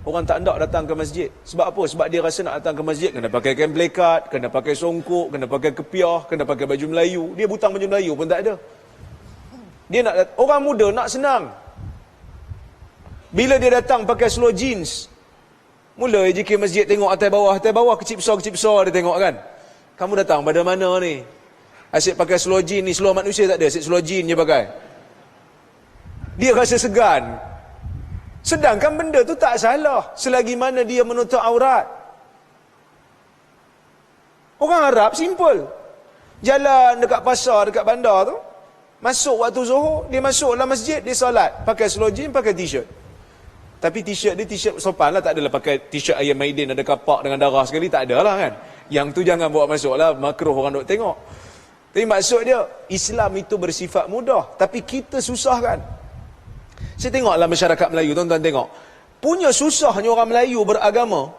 S3: orang tak nak datang ke masjid. Sebab apa? Sebab dia rasa nak datang ke masjid kena pakai kain plekat, kena pakai songkok, kena pakai kepiah, kena pakai baju Melayu. Dia butang baju Melayu pun tak ada. Dia nak, orang muda nak senang. Bila dia datang pakai slow jeans, mula JK masjid tengok atas bawah, kecil besar dia tengok kan. Kamu datang pada mana ni? Asyik pakai slow jeans ni, slow manusia tak ada, asyik slow jeans je pakai. Dia rasa segan. Sedangkan benda tu tak salah, selagi mana dia menutup aurat. Orang Arab simple. Jalan dekat pasar, dekat bandar tu, masuk waktu Zuhur, dia masuk dalam masjid, dia solat, pakai slow jeans, pakai t-shirt. Tapi t-shirt dia t-shirt sopan lah, tak adalah pakai t-shirt Ayam Maidin ada kapak dengan darah sekali, tak ada lah kan. Yang tu jangan bawa masuk lah, makruh orang duk tengok. Tapi maksud dia, Islam itu bersifat mudah, tapi kita susahkan. Saya tengoklah masyarakat Melayu, tuan-tuan tengok. Punya susahnya orang Melayu beragama,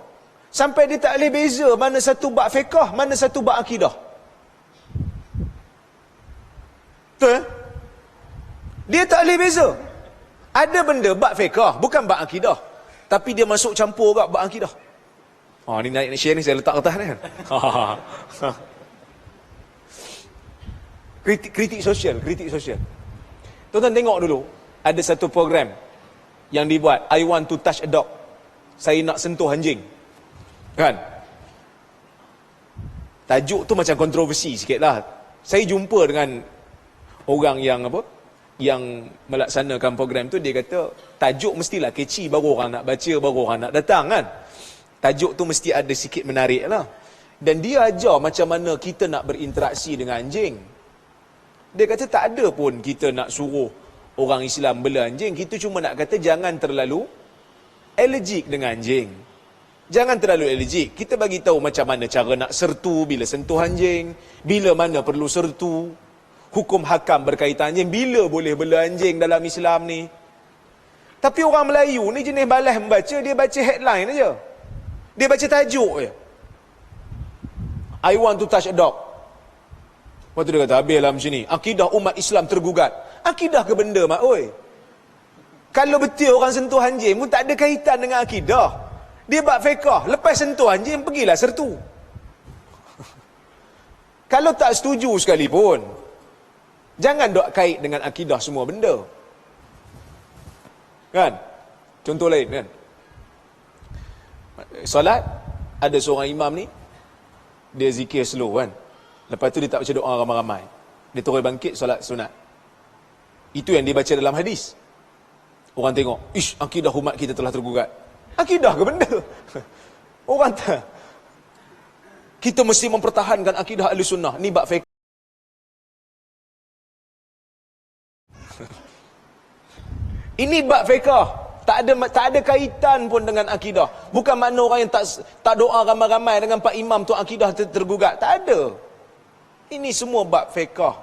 S3: sampai dia tak boleh beza mana satu bab fiqh, mana satu bab akidah. Betul? Dia tak boleh beza. Ada benda bab fiqh, bukan bab akidah. Tapi dia masuk campur kat bab akidah. Ni naik share ni saya letak atas ni kan. Kritik sosial. Tuan-tuan tengok dulu, ada satu program yang dibuat, I want to touch a dog. Saya nak sentuh anjing. Kan? Tajuk tu macam kontroversi sikit lah. Saya jumpa dengan orang yang melaksanakan program tu, dia kata tajuk mestilah catchy, baru orang nak baca, baru orang nak datang kan. Tajuk tu mesti ada sikit menarik lah. Dan dia ajar macam mana kita nak berinteraksi dengan anjing. Dia kata tak ada pun kita nak suruh orang Islam bela anjing. Kita cuma nak kata jangan terlalu allergic dengan anjing. Jangan terlalu allergic. Kita bagi tahu macam mana cara nak sertu bila sentuh anjing, bila mana perlu sertu, hukum hakam berkaitan anjing, bila boleh bela anjing dalam Islam ni. Tapi orang Melayu ni jenis balas membaca, dia baca headline aja. Dia baca tajuk je. I want to touch a dog. Lepas tu dia kata, habislah macam ni. Akidah umat Islam tergugat. Akidah ke benda, mak oi? Kalau betul orang sentuh anjing pun tak ada kaitan dengan akidah. Dia bab fiqah, lepas sentuh anjing pergilah sertu. Kalau tak setuju sekalipun, jangan dok kait dengan akidah semua benda. Kan? Contoh lain kan? Solat, ada seorang imam ni, dia zikir slow kan? Lepas tu dia tak baca doa ramai-ramai. Dia terus bangkit solat sunat. Itu yang dia baca dalam hadis. Orang tengok, ish, akidah umat kita telah tergugat. Akidah ke benda? Orang tak. Kita mesti mempertahankan akidah ahli sunnah. Ni bab fiqh. Ini bab fiqh. Tak ada kaitan pun dengan akidah. Bukan makna orang yang tak doa ramai-ramai dengan pak imam tu akidah tergugat. Tak ada. Ini semua bab fiqh.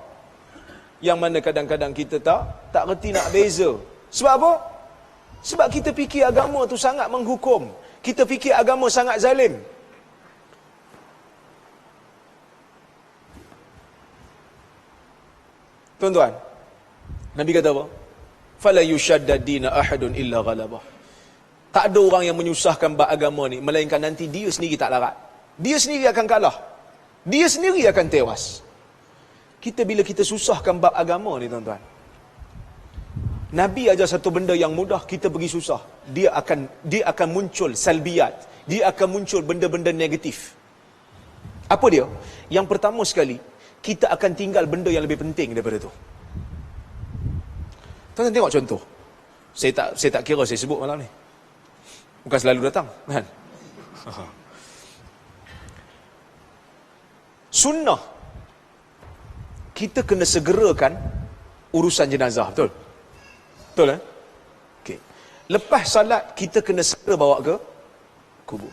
S3: Yang mana kadang-kadang kita tak reti nak beza. Sebab apa? Sebab kita fikir agama tu sangat menghukum. Kita fikir agama sangat zalim. Tuan-tuan, Nabi kata apa? Fala yushaddad dina ahadun illa ghalabah. Tak ada orang yang menyusahkan bab agama ni melainkan nanti dia sendiri tak larat. Dia sendiri akan kalah. Dia sendiri akan tewas. Bila kita susahkan bab agama ni, tuan-tuan, Nabi ajar satu benda yang mudah, kita pergi susah. Dia akan muncul salbiyat. Dia akan muncul benda-benda negatif. Apa dia? Yang pertama sekali, kita akan tinggal benda yang lebih penting daripada tu. Tuan-tuan tengok contoh. Saya tak kira saya sebut malam ni. Bukan selalu datang, kan? Sunnah, kita kena segerakan urusan jenazah, betul? Betul kan? Okey. Lepas salat, kita kena segera bawa ke kubur.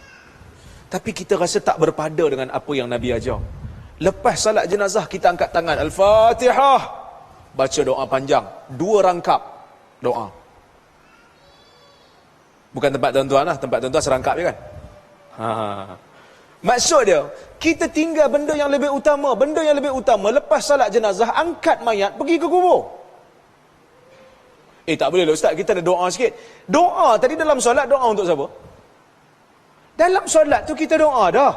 S3: Tapi kita rasa tak berpada dengan apa yang Nabi ajar. Lepas salat jenazah, kita angkat tangan, Al-Fatihah, baca doa panjang, 2 rangkap doa. Bukan tempat tuan-tuan lah, tempat tuan-tuan serangkap je kan? Maksud dia, kita tinggal benda yang lebih utama. Benda yang lebih utama, lepas salat jenazah, angkat mayat, pergi ke kubur. Tak boleh lah Ustaz, kita ada doa sikit. Doa tadi dalam solat, doa untuk siapa? Dalam solat tu kita doa dah.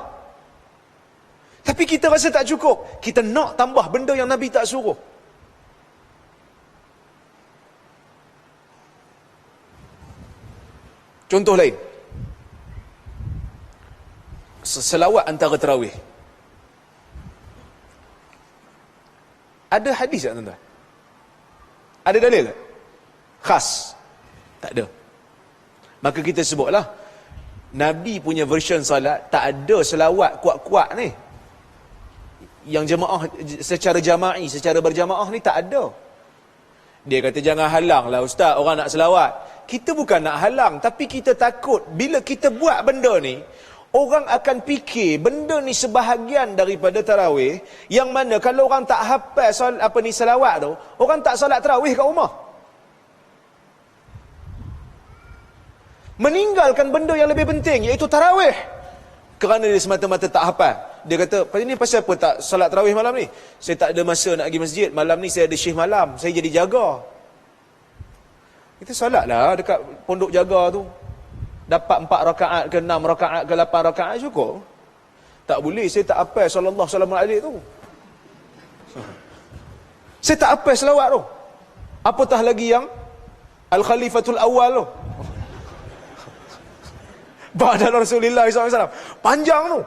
S3: Tapi kita rasa tak cukup. Kita nak tambah benda yang Nabi tak suruh. Contoh lain. Selawat antara tarawih. Ada hadis tak tuan-tuan? Ada dalil tak? Khas? Tak ada. Maka kita sebutlah, Nabi punya version salat tak ada selawat kuat-kuat ni. Yang jemaah secara jama'i, secara berjamaah ni tak ada. Dia kata jangan halang lah Ustaz, orang nak selawat. Kita bukan nak halang, tapi kita takut bila kita buat benda ni, orang akan fikir benda ni sebahagian daripada tarawih, yang mana kalau orang tak hafal selawat tu, orang tak solat tarawih kat rumah. Meninggalkan benda yang lebih penting, iaitu tarawih, kerana dia semata-mata tak hafal. Dia kata, ini pasal apa tak solat tarawih malam ni? Saya tak ada masa nak pergi masjid, malam ni saya ada shift malam, saya jadi jaga. Kita solatlah dekat pondok jaga tu, dapat 4 rakaat ke 6 rakaat ke 8 rakaat cukup. Tak boleh, saya tak hafal sallallahu alaihi tu. Saya tak hafal selawat tu. Apatah lagi yang Al-Khalifatul Awal tu, ba'da Rasulullah SAW. Panjang tu.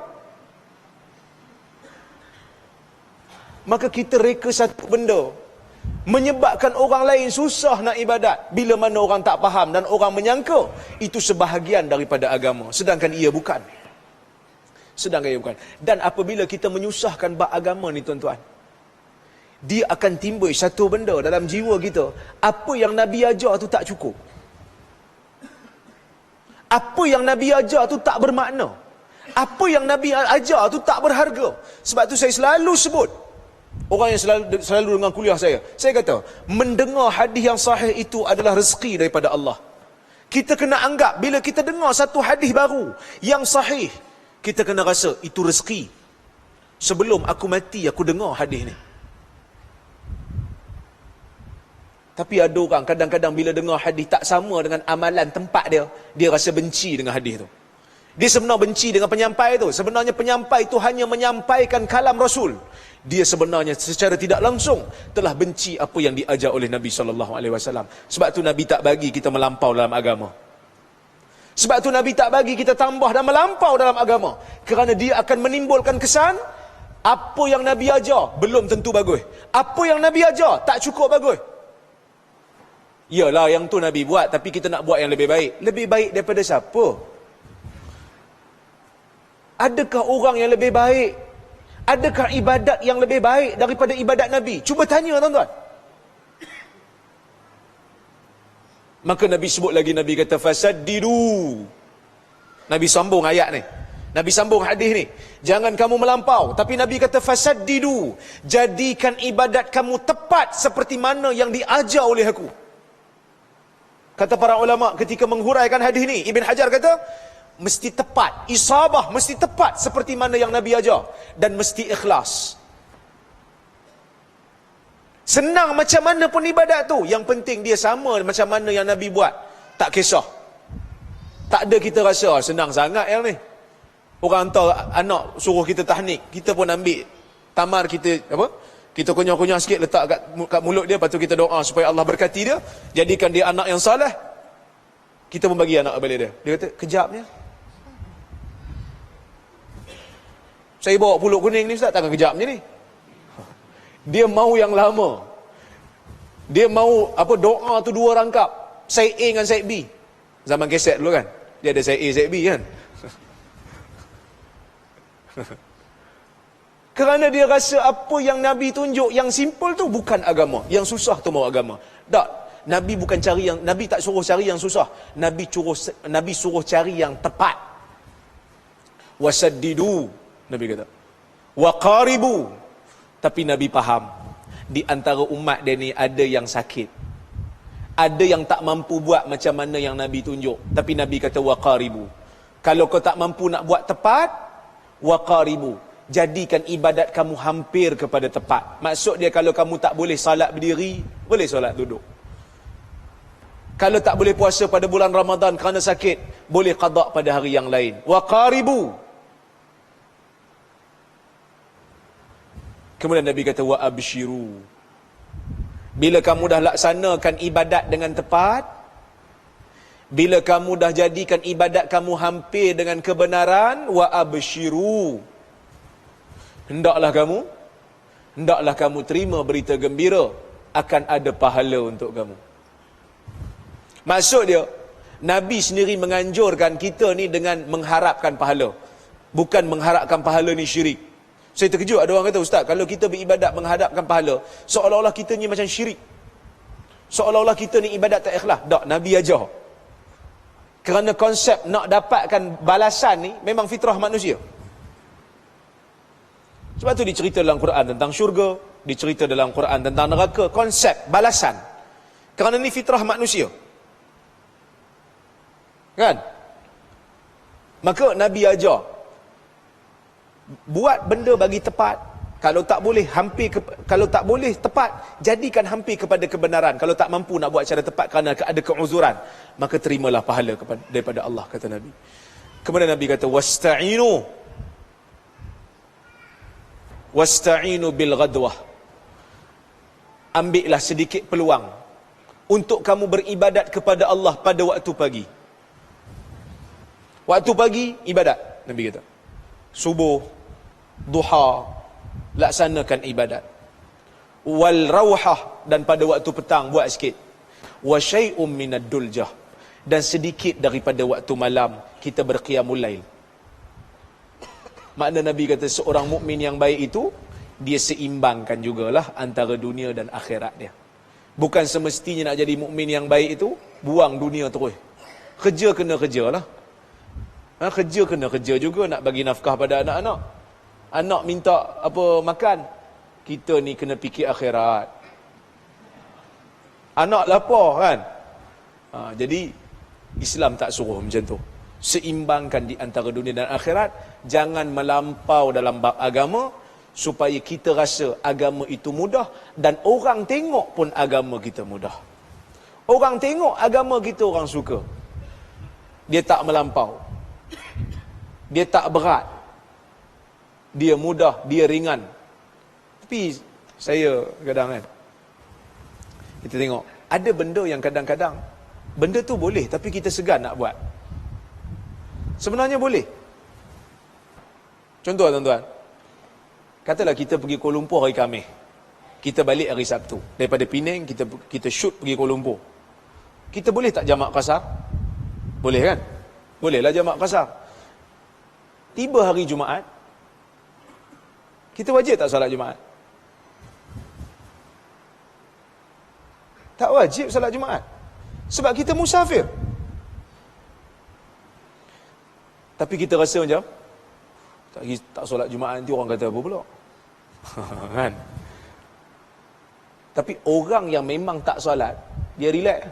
S3: Maka kita reka satu benda, menyebabkan orang lain susah nak ibadat, bila mana orang tak faham dan orang menyangka itu sebahagian daripada agama, sedangkan ia bukan. Dan apabila kita menyusahkan bab agama ni, tuan-tuan, dia akan timbul satu benda dalam jiwa kita, apa yang Nabi ajar tu tak cukup. Apa yang Nabi ajar tu tak bermakna. Apa yang Nabi ajar tu tak berharga. Sebab tu saya selalu sebut, orang yang selalu dengar kuliah saya kata, mendengar hadis yang sahih itu adalah rezeki daripada Allah. Kita kena anggap bila kita dengar satu hadis baru yang sahih, kita kena rasa itu rezeki. Sebelum aku mati aku dengar hadis ni. Tapi ada orang kadang-kadang bila dengar hadis tak sama dengan amalan tempat dia, dia rasa benci dengan hadis tu. Dia sebenarnya benci dengan penyampai tu. Sebenarnya penyampai itu hanya menyampaikan kalam Rasul. Dia sebenarnya secara tidak langsung telah benci apa yang diajar oleh Nabi SAW. Sebab tu Nabi tak bagi kita melampau dalam agama. Sebab tu Nabi tak bagi kita tambah dan melampau dalam agama. Kerana dia akan menimbulkan kesan, apa yang Nabi ajar belum tentu bagus. Apa yang Nabi ajar tak cukup bagus. Yalah yang tu Nabi buat, tapi kita nak buat yang lebih baik. Lebih baik daripada siapa? Adakah orang yang lebih baik? Adakah ibadat yang lebih baik daripada ibadat Nabi? Cuba tanya tuan-tuan. Maka Nabi sebut lagi, Nabi kata fasaddidu. Nabi sambung ayat ni. Nabi sambung hadis ni. Jangan kamu melampau. Tapi Nabi kata fasaddidu. Jadikan ibadat kamu tepat seperti mana yang diajar oleh aku. Kata para ulama ketika menghuraikan hadis ni, Ibn Hajar kata, mesti tepat, isabah mesti tepat seperti mana yang Nabi ajar, dan mesti ikhlas. Senang macam mana pun ibadat tu, yang penting dia sama macam mana yang Nabi buat. Tak kisah. Tak ada kita rasa senang sangat yang ni. Orang hantar anak suruh kita tahnik, kita pun ambil tamar kita apa? Kita kunyah-kunyah sikit letak kat mulut dia, lepas tu kita doa supaya Allah berkati dia, jadikan dia anak yang saleh. Kita pun bagi anak balik dia. Dia kata, kejapnya saya bawa pulut kuning ni Ustaz, takkan kejapnya ni. Dia mau yang lama. Dia mau apa, doa tu 2 rangkap. Syed A dengan Syed B. Zaman keset dulu kan. Dia ada Syed A, Syed B kan. Kerana dia rasa apa yang Nabi tunjuk yang simple tu bukan agama, yang susah tu mau agama. Tak. Nabi bukan cari yang, Nabi tak suruh cari yang susah. Nabi suruh cari yang tepat. Wasaddidu, Nabi kata. Waqaribu. Tapi Nabi faham, di antara umat dia ni ada yang sakit. Ada yang tak mampu buat macam mana yang Nabi tunjuk. Tapi Nabi kata waqaribu. Kalau kau tak mampu nak buat tepat, waqaribu. Jadikan ibadat kamu hampir kepada tepat. Maksud dia, kalau kamu tak boleh salat berdiri, boleh salat duduk. Kalau tak boleh puasa pada bulan Ramadan kerana sakit, boleh qada pada hari yang lain. Waqaribu. Kemudian Nabi kata wa abshiru. Bila kamu dah laksanakan ibadat dengan tepat, bila kamu dah jadikan ibadat kamu hampir dengan kebenaran, wa abshiru. Hendaklah kamu terima berita gembira, akan ada pahala untuk kamu. Maksud dia, Nabi sendiri menganjurkan kita ni dengan mengharapkan pahala. Bukan mengharapkan pahala ni syirik. Saya terkejut ada orang kata, Ustaz, kalau kita beribadat mengharapkan pahala, seolah-olah kita ni macam syirik. Seolah-olah kita ni ibadat tak ikhlas. Tak, Nabi ajar. Kerana konsep nak dapatkan balasan ni memang fitrah manusia. Sebab tu dicerita dalam Quran tentang syurga, dicerita dalam Quran tentang neraka, konsep balasan. Kerana ni fitrah manusia. Kan? Maka Nabi ajar, buat benda bagi tepat. Kalau tak boleh kalau tak boleh tepat, jadikan hampir kepada kebenaran. Kalau tak mampu nak buat secara tepat kerana ada keuzuran, maka terimalah pahala daripada Allah, kata Nabi. Kemudian Nabi kata wasta'inu bil ghadwah. Ambillah sedikit peluang untuk kamu beribadat kepada Allah pada waktu pagi. Waktu pagi ibadat, Nabi kata. Subuh, duha, laksanakan ibadat. Wal rawhah, dan pada waktu petang buat sikit. Wa syai'um minad duljah, dan sedikit daripada waktu malam kita berqiyamul lail. Makna Nabi kata seorang mukmin yang baik itu, dia seimbangkan jugalah antara dunia dan akhirat dia. Bukan semestinya nak jadi mukmin yang baik itu buang dunia terus. Kerja kena kerjalah. Kerja kena kerja juga, nak bagi nafkah pada anak-anak. Anak minta apa makan, kita ni kena fikir akhirat. Anak lapar kan. Jadi Islam tak suruh macam tu. Seimbangkan di antara dunia dan akhirat. Jangan melampau dalam bab agama supaya kita rasa agama itu mudah dan orang tengok pun agama kita mudah. Orang tengok agama kita orang suka. Dia tak melampau. Dia tak berat. Dia mudah, dia ringan. Tapi saya kadang kan, kita tengok ada benda yang kadang-kadang benda tu boleh tapi kita segan nak buat. Sebenarnya boleh. Contoh tuan-tuan, katalah kita pergi Kuala Lumpur hari Khamis, kita balik hari Sabtu. Daripada Penang kita shoot pergi Kuala Lumpur. Kita boleh tak jamak qasar? Boleh kan? Bolehlah jamak qasar. Tiba hari Jumaat, kita wajib tak salat Jumaat? Tak wajib salat Jumaat. Sebab kita musafir. Tapi kita rasa macam tak solat Jumaat nanti orang kata apa pula. Kan? Tapi orang yang memang tak solat, dia relax.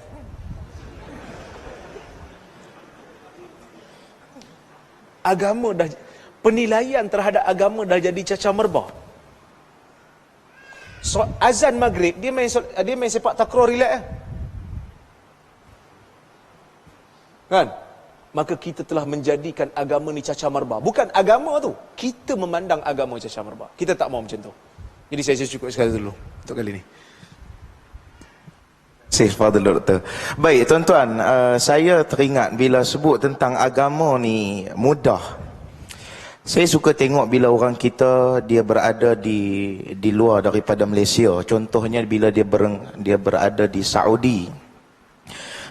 S3: Agama dah, penilaian terhadap agama dah jadi cacah merbah. So, azan maghrib dia main sepak takraw relax kan? Maka kita telah menjadikan agama ni cacah merbah. Bukan agama tu, kita memandang agama cacah merbah. Kita tak mau macam tu. Jadi saya cukup sekali dulu untuk kali ni.
S1: Fadil Doktor. Baik tuan-tuan, saya teringat bila sebut tentang agama ni mudah. Saya suka tengok bila orang kita dia berada di luar daripada Malaysia. Contohnya bila dia berada di Saudi.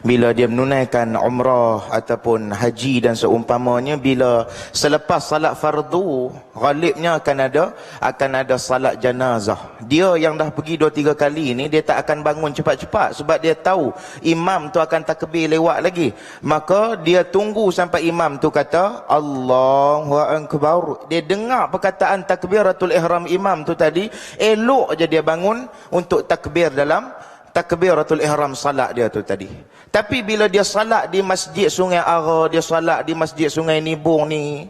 S1: Bila dia menunaikan umrah ataupun haji dan seumpamanya, bila selepas salat fardu, ghalibnya akan ada salat jenazah. Dia yang dah pergi 2-3 kali ni, dia tak akan bangun cepat-cepat sebab dia tahu imam tu akan takbir lewat lagi. Maka dia tunggu sampai imam tu kata Allahu Akbar. Dia dengar perkataan takbiratul ihram imam tu tadi, elok je dia bangun untuk takbir dalam takbiratul ihram salat dia tu tadi. Tapi bila dia salat di masjid Sungai Ara, dia salat di masjid Sungai Nibung ni,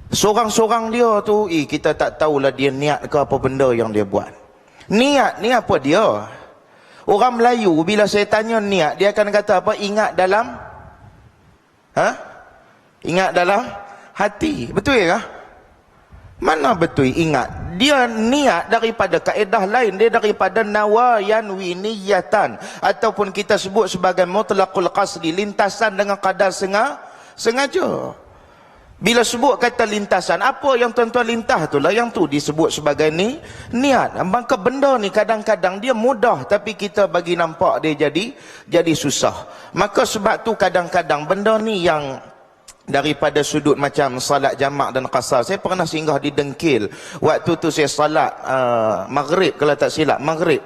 S1: sorang-sorang dia tu, kita tak tahulah dia niat ke apa benda yang dia buat. Niat ni apa dia? Orang Melayu bila saya tanya niat, dia akan kata apa? Ingat dalam ingat dalam hati. Betul ke? Mana betul ingat? Dia niat daripada kaedah lain, dia daripada nawayan winiyatan, ataupun kita sebut sebagai mutlaqul qasdi, lintasan dengan kadar sengaja. Bila sebut kata lintasan, apa yang tuan-tuan lintas itulah yang tu disebut sebagai niat. Maka benda ni kadang-kadang dia mudah tapi kita bagi nampak dia jadi susah. Maka sebab tu kadang-kadang benda ni yang daripada sudut macam salat jamak dan qasar. Saya pernah singgah di Dengkil. Waktu tu saya salat maghrib, kalau tak silap maghrib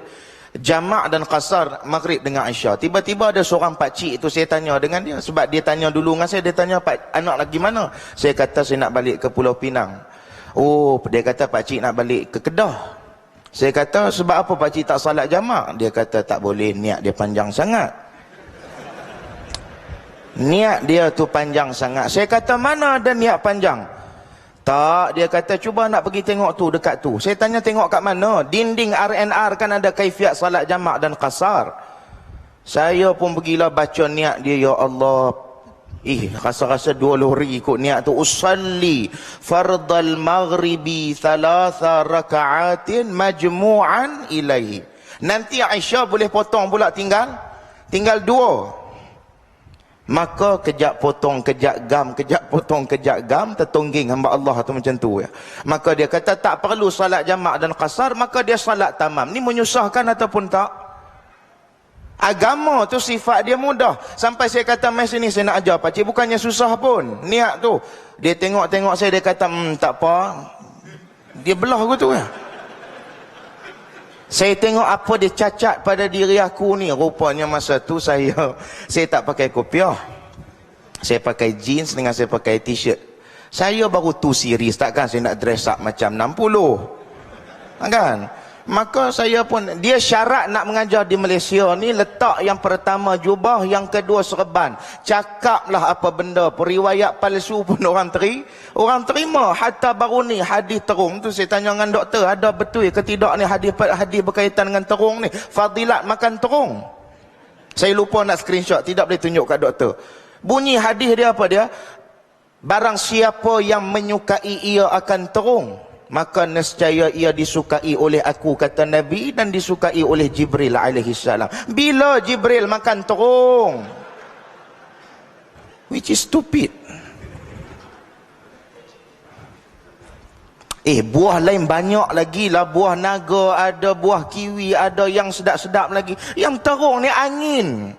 S1: jamak dan qasar, maghrib dengan Aisyah. Tiba-tiba ada seorang pakcik tu, saya tanya dengan dia sebab dia tanya dulu dengan saya. Dia tanya, "Pak, anak lagi mana?" Saya kata saya nak balik ke Pulau Pinang. Oh, dia kata pakcik nak balik ke Kedah. Saya kata sebab apa pakcik tak salat jamak? Dia kata tak boleh, niat dia panjang sangat. Niat dia tu panjang sangat. Saya kata mana ada niat panjang? Tak, dia kata cuba nak pergi tengok tu dekat tu. Saya tanya tengok kat mana? Dinding RNR kan ada kaifiat salat jamak dan qasar. Saya pun pergilah baca niat dia, ya Allah. Rasa-rasa 2 lori ikut niat tu. Usalli fardal maghribi 3 raka'atin majmu'an ilaihi. Nanti Aisyah boleh potong pula tinggal 2. Maka kejap potong, kejap gam, kejap potong, kejap gam, tertongging hamba Allah tu macam tu ya. Maka dia kata tak perlu salat jamak dan qasar, maka dia salat tamam. Ni menyusahkan ataupun tak? Agama tu sifat dia mudah. Sampai saya kata, "Mai sini saya nak ajar pakcik, bukannya susah pun niat tu." Dia tengok-tengok saya, dia kata, "Tak apa." Dia belah gitu ya. Saya tengok apa dia cacat pada diri aku ni. Rupanya masa tu saya tak pakai kopiah. Saya pakai jeans dengan saya pakai t-shirt. Saya baru 2 series, takkan saya nak dress up macam 60. Kan? Maka saya pun, dia syarat nak mengajar di Malaysia ni, letak yang pertama jubah, yang kedua serban. Cakaplah apa benda, periwayat palsu pun orang terima. Hatta baru ni hadis terung tu, saya tanya dengan doktor, ada betul ke tidak ni hadis berkaitan dengan terung ni, fadilat makan terung. Saya lupa nak screenshot, tidak boleh tunjuk kat doktor. Bunyi hadis dia apa dia? Barang siapa yang menyukai ia akan terung, maka nescaya ia disukai oleh aku, kata Nabi, dan disukai oleh Jibril alaihi salam. Bila Jibril makan terung? Which is stupid. Buah lain banyak lagi lah. Buah naga ada, buah kiwi ada, yang sedap-sedap lagi. Yang terung ni angin.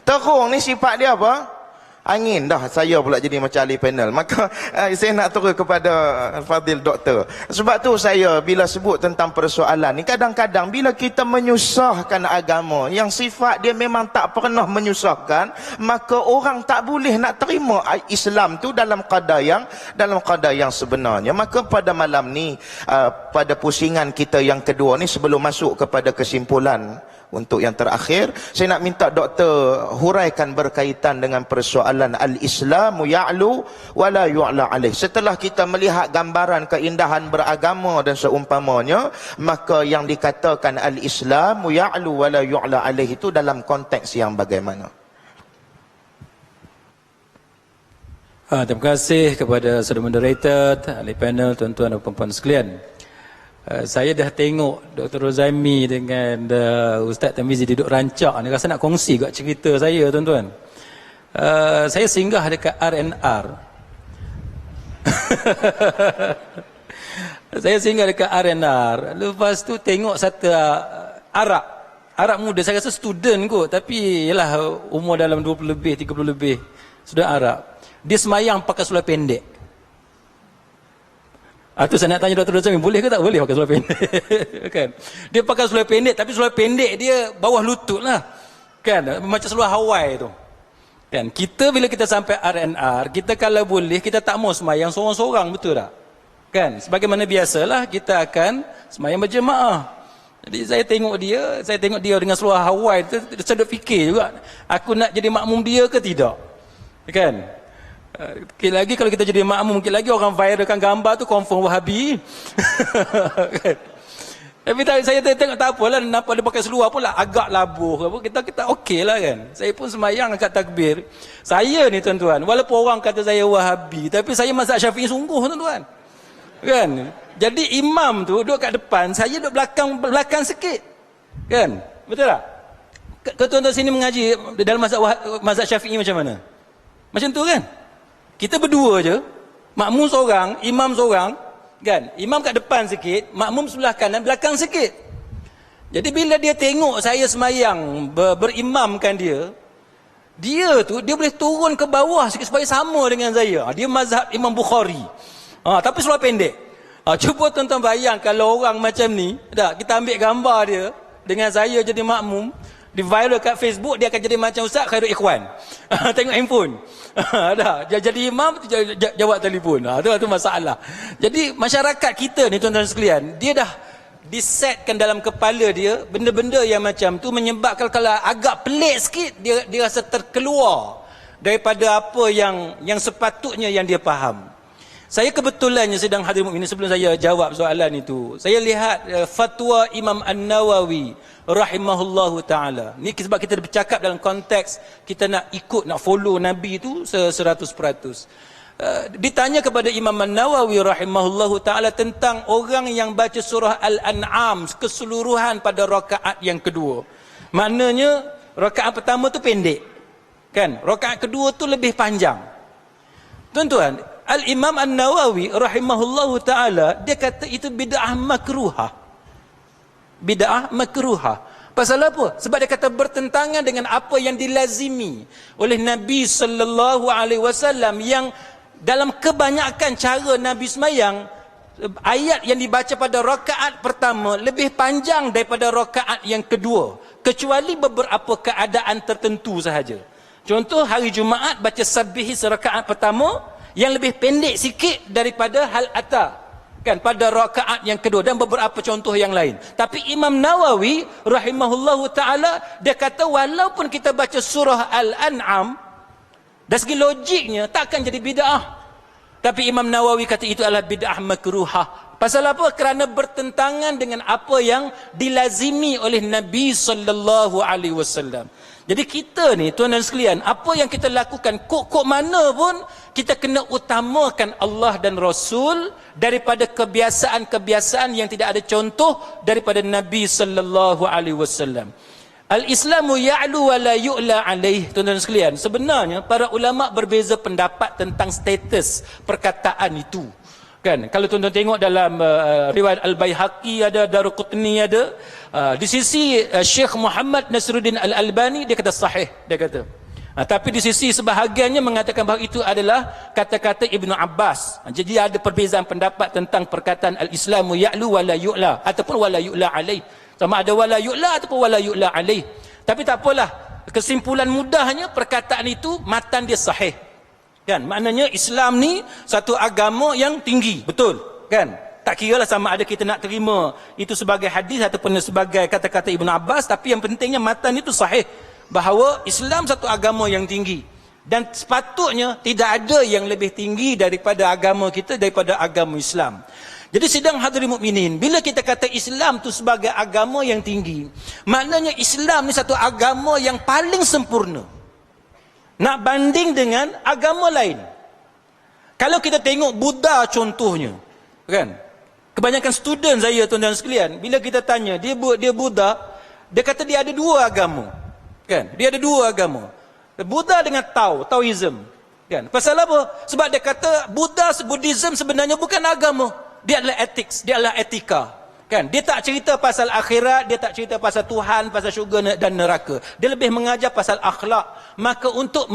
S1: Terung ni sifat dia apa? Angin. Dah saya pula jadi macam ahli panel. Maka saya nak turun kepada Fadil Doktor. Sebab tu saya bila sebut tentang persoalan ni, kadang-kadang bila kita menyusahkan agama yang sifat dia memang tak pernah menyusahkan, maka orang tak boleh nak terima Islam tu dalam qadar yang sebenarnya. Maka pada malam ni, pada pusingan kita yang kedua ni, sebelum masuk kepada kesimpulan untuk yang terakhir, saya nak minta doktor huraikan berkaitan dengan persoalan al-Islamu ya'lu wa la yu'la alaih. Setelah kita melihat gambaran keindahan beragama dan seumpamanya, maka yang dikatakan al-Islamu ya'lu wa la yu'la alaih itu dalam konteks yang bagaimana?
S4: Terima kasih kepada saudara moderator, ahli panel, tuan-tuan dan puan-puan sekalian. Saya dah tengok Dr. Rozaimi dengan Ustaz Tamizi duduk rancak ni, rasa nak kongsi kat cerita saya, tuan-tuan. Saya singgah dekat RNR. Saya singgah dekat RNR. Lepas tu tengok satu Arab muda, saya rasa student kot, tapi yalah umur dalam 20 lebih, 30 lebih, sudah Arab. Dia semayang pakai seluar pendek. Tu saya nak tanya Dr. Razami, boleh ke tak boleh pakai seluar pendek? Kan? Dia pakai seluar pendek, tapi seluar pendek dia bawah lutut lah. Kan? Macam seluar Hawaii tu. Kan? Kita bila kita sampai RNR, kita kalau boleh, kita tak mau semayang seorang-seorang, betul tak? Kan? Sebagaimana biasalah, kita akan semayang berjemaah. Jadi saya tengok dia dengan seluar Hawaii tu, saya duk fikir juga, aku nak jadi makmum dia ke tidak? Kan? Mungkin lagi kalau kita jadi makmum, mungkin lagi orang viralkan gambar tu confirm Wahabi. Tapi saya tengok tak apalah, nampak dia pakai seluar pula agak labuh, kita okey lah kan. Saya pun semayang angkat takbir. Saya ni tuan-tuan, walaupun orang kata saya Wahabi, tapi saya mazhab Syafi'i sungguh, tuan-tuan. Kan? Jadi imam tu duduk kat depan, saya duduk belakang sikit. Kan? Betul tak? Tuan-tuan sini mengaji dalam mazhab Syafi'i macam mana? Macam tu kan? Kita berdua je, makmum seorang, imam seorang, kan? Imam kat depan sikit, makmum sebelah kanan, belakang sikit. Jadi bila dia tengok saya semayang, berimamkan dia boleh turun ke bawah sikit supaya sama dengan saya. Dia mazhab Imam Bukhari. Tapi seluar pendek. Cuba tuan-tuan bayang kalau orang macam ni, kita ambil gambar dia dengan saya jadi makmum, di viral kat Facebook, dia akan jadi macam Ustaz Khairul Ikhwan. Tengok handphone. Dia jadi imam, jawab telefon. Itu masalah. Jadi masyarakat kita ni, tuan-tuan sekalian, dia dah disetkan dalam kepala dia benda-benda yang macam tu, menyebabkan kalau agak pelik sikit, dia rasa terkeluar daripada apa yang sepatutnya yang dia faham. Saya kebetulannya sedang hadir mukminin, sebelum saya jawab soalan itu, saya lihat fatwa Imam An-Nawawi rahimahullahu ta'ala. Ni sebab kita bercakap dalam konteks kita nak ikut, nak follow Nabi itu 100%. Ditanya kepada Imam An-Nawawi rahimahullahu ta'ala tentang orang yang baca surah Al-An'am keseluruhan pada rakaat yang kedua. Maknanya rakaat pertama tu pendek, kan? Rakaat kedua tu lebih panjang. Tuan-tuan, Al-Imam An-Nawawi rahimahullahu ta'ala, dia kata itu bid'ah makruhah. Bid'ah makruhah. Pasal apa? Sebab dia kata bertentangan dengan apa yang dilazimi oleh Nabi sallallahu alaihi wasallam, yang dalam kebanyakan cara Nabi semayang, ayat yang dibaca pada rakaat pertama lebih panjang daripada rakaat yang kedua, kecuali beberapa keadaan tertentu sahaja. Contoh hari Jumaat baca sabbih rakaat pertama yang lebih pendek sikit daripada hal ata, kan, pada rakaat yang kedua, dan beberapa contoh yang lain. Tapi Imam Nawawi rahimahullahu taala, dia kata walaupun kita baca surah Al-An'am, dari segi logiknya takkan jadi bid'ah, tapi Imam Nawawi kata itu adalah bid'ah makruhah. Pasal apa? Kerana bertentangan dengan apa yang dilazimi oleh Nabi sallallahu alaihi wasallam. Jadi kita ni, tuan dan sekalian, apa yang kita lakukan, kok mana pun kita kena utamakan Allah dan Rasul daripada kebiasaan-kebiasaan yang tidak ada contoh daripada Nabi sallallahu alaihi wasallam. Al-Islamu ya'lu wa la yu'la alaih. Tuan-tuan sekalian, sebenarnya para ulama berbeza pendapat tentang status perkataan itu. Kan, kalau tuan-tuan tengok dalam riwayat Al-Baihaqi ada, Daruqutni ada, di sisi Syekh Muhammad Nasruddin Al-Albani dia kata sahih, dia kata. Tapi di sisi sebahagiannya mengatakan bahawa itu adalah kata-kata Ibnu Abbas. Jadi ada perbezaan pendapat tentang perkataan al-Islamu ya'lu wa la yu'la ataupun wa la yu'la alaih. Sama ada wa la yu'la ataupun wa la yu'la alaih. Tapi tak apalah, kesimpulan mudahnya perkataan itu matan dia sahih. Kan, maknanya Islam ni satu agama yang tinggi, betul kan? Tak kiralah sama ada kita nak terima itu sebagai hadis ataupun sebagai kata-kata Ibnu Abbas, tapi yang pentingnya matan itu sahih bahawa Islam satu agama yang tinggi, dan sepatutnya tidak ada yang lebih tinggi daripada agama kita, daripada agama Islam. Jadi sidang hadirin mukminin, bila kita kata Islam tu sebagai agama yang tinggi, maknanya Islam ni satu agama yang paling sempurna nak banding dengan agama lain. Kalau kita tengok Buddha contohnya, kan, kebanyakan student saya, tuan-tuan sekalian, bila kita tanya dia Buddha, dia kata dia ada dua agama, kan, dia ada dua agama, Buddha dengan Taoism, kan. Pasal apa? Sebab dia kata Buddhism sebenarnya bukan agama, dia adalah ethics, dia adalah etika, kan. Dia tak cerita pasal akhirat, dia tak cerita pasal Tuhan, pasal syurga dan neraka. Dia lebih mengajar pasal akhlak. Maka untuk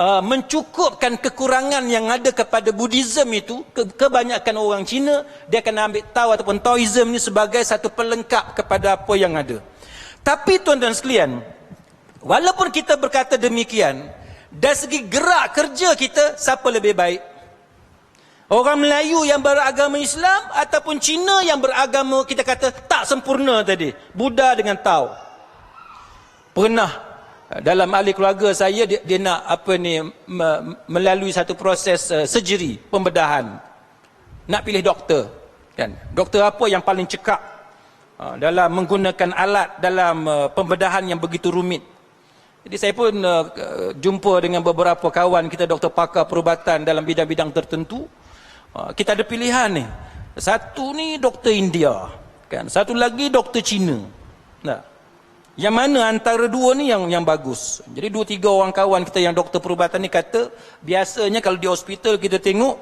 S4: mencukupkan kekurangan yang ada kepada Buddhism itu, kebanyakan orang Cina dia akan ambil Tao ataupun Taoism ni sebagai satu pelengkap kepada apa yang ada. Tapi tuan-tuan sekalian, walaupun kita berkata demikian, dari segi gerak kerja kita, siapa lebih baik? Orang Melayu yang beragama Islam ataupun Cina yang beragama, kita kata tak sempurna tadi, Buddha dengan Tao? Pernah dalam ahli keluarga saya, dia nak melalui satu proses surgery, pembedahan, nak pilih doktor, kan. Doktor apa yang paling cekap dalam menggunakan alat dalam pembedahan yang begitu rumit. Jadi saya pun jumpa dengan beberapa kawan kita, doktor pakar perubatan dalam bidang-bidang tertentu. Kita ada pilihan ni, satu ni doktor India, kan, satu lagi doktor Cina. Nah, yang mana antara dua ni yang bagus? Jadi 2-3 orang kawan kita yang doktor perubatan ni kata, biasanya kalau di hospital kita tengok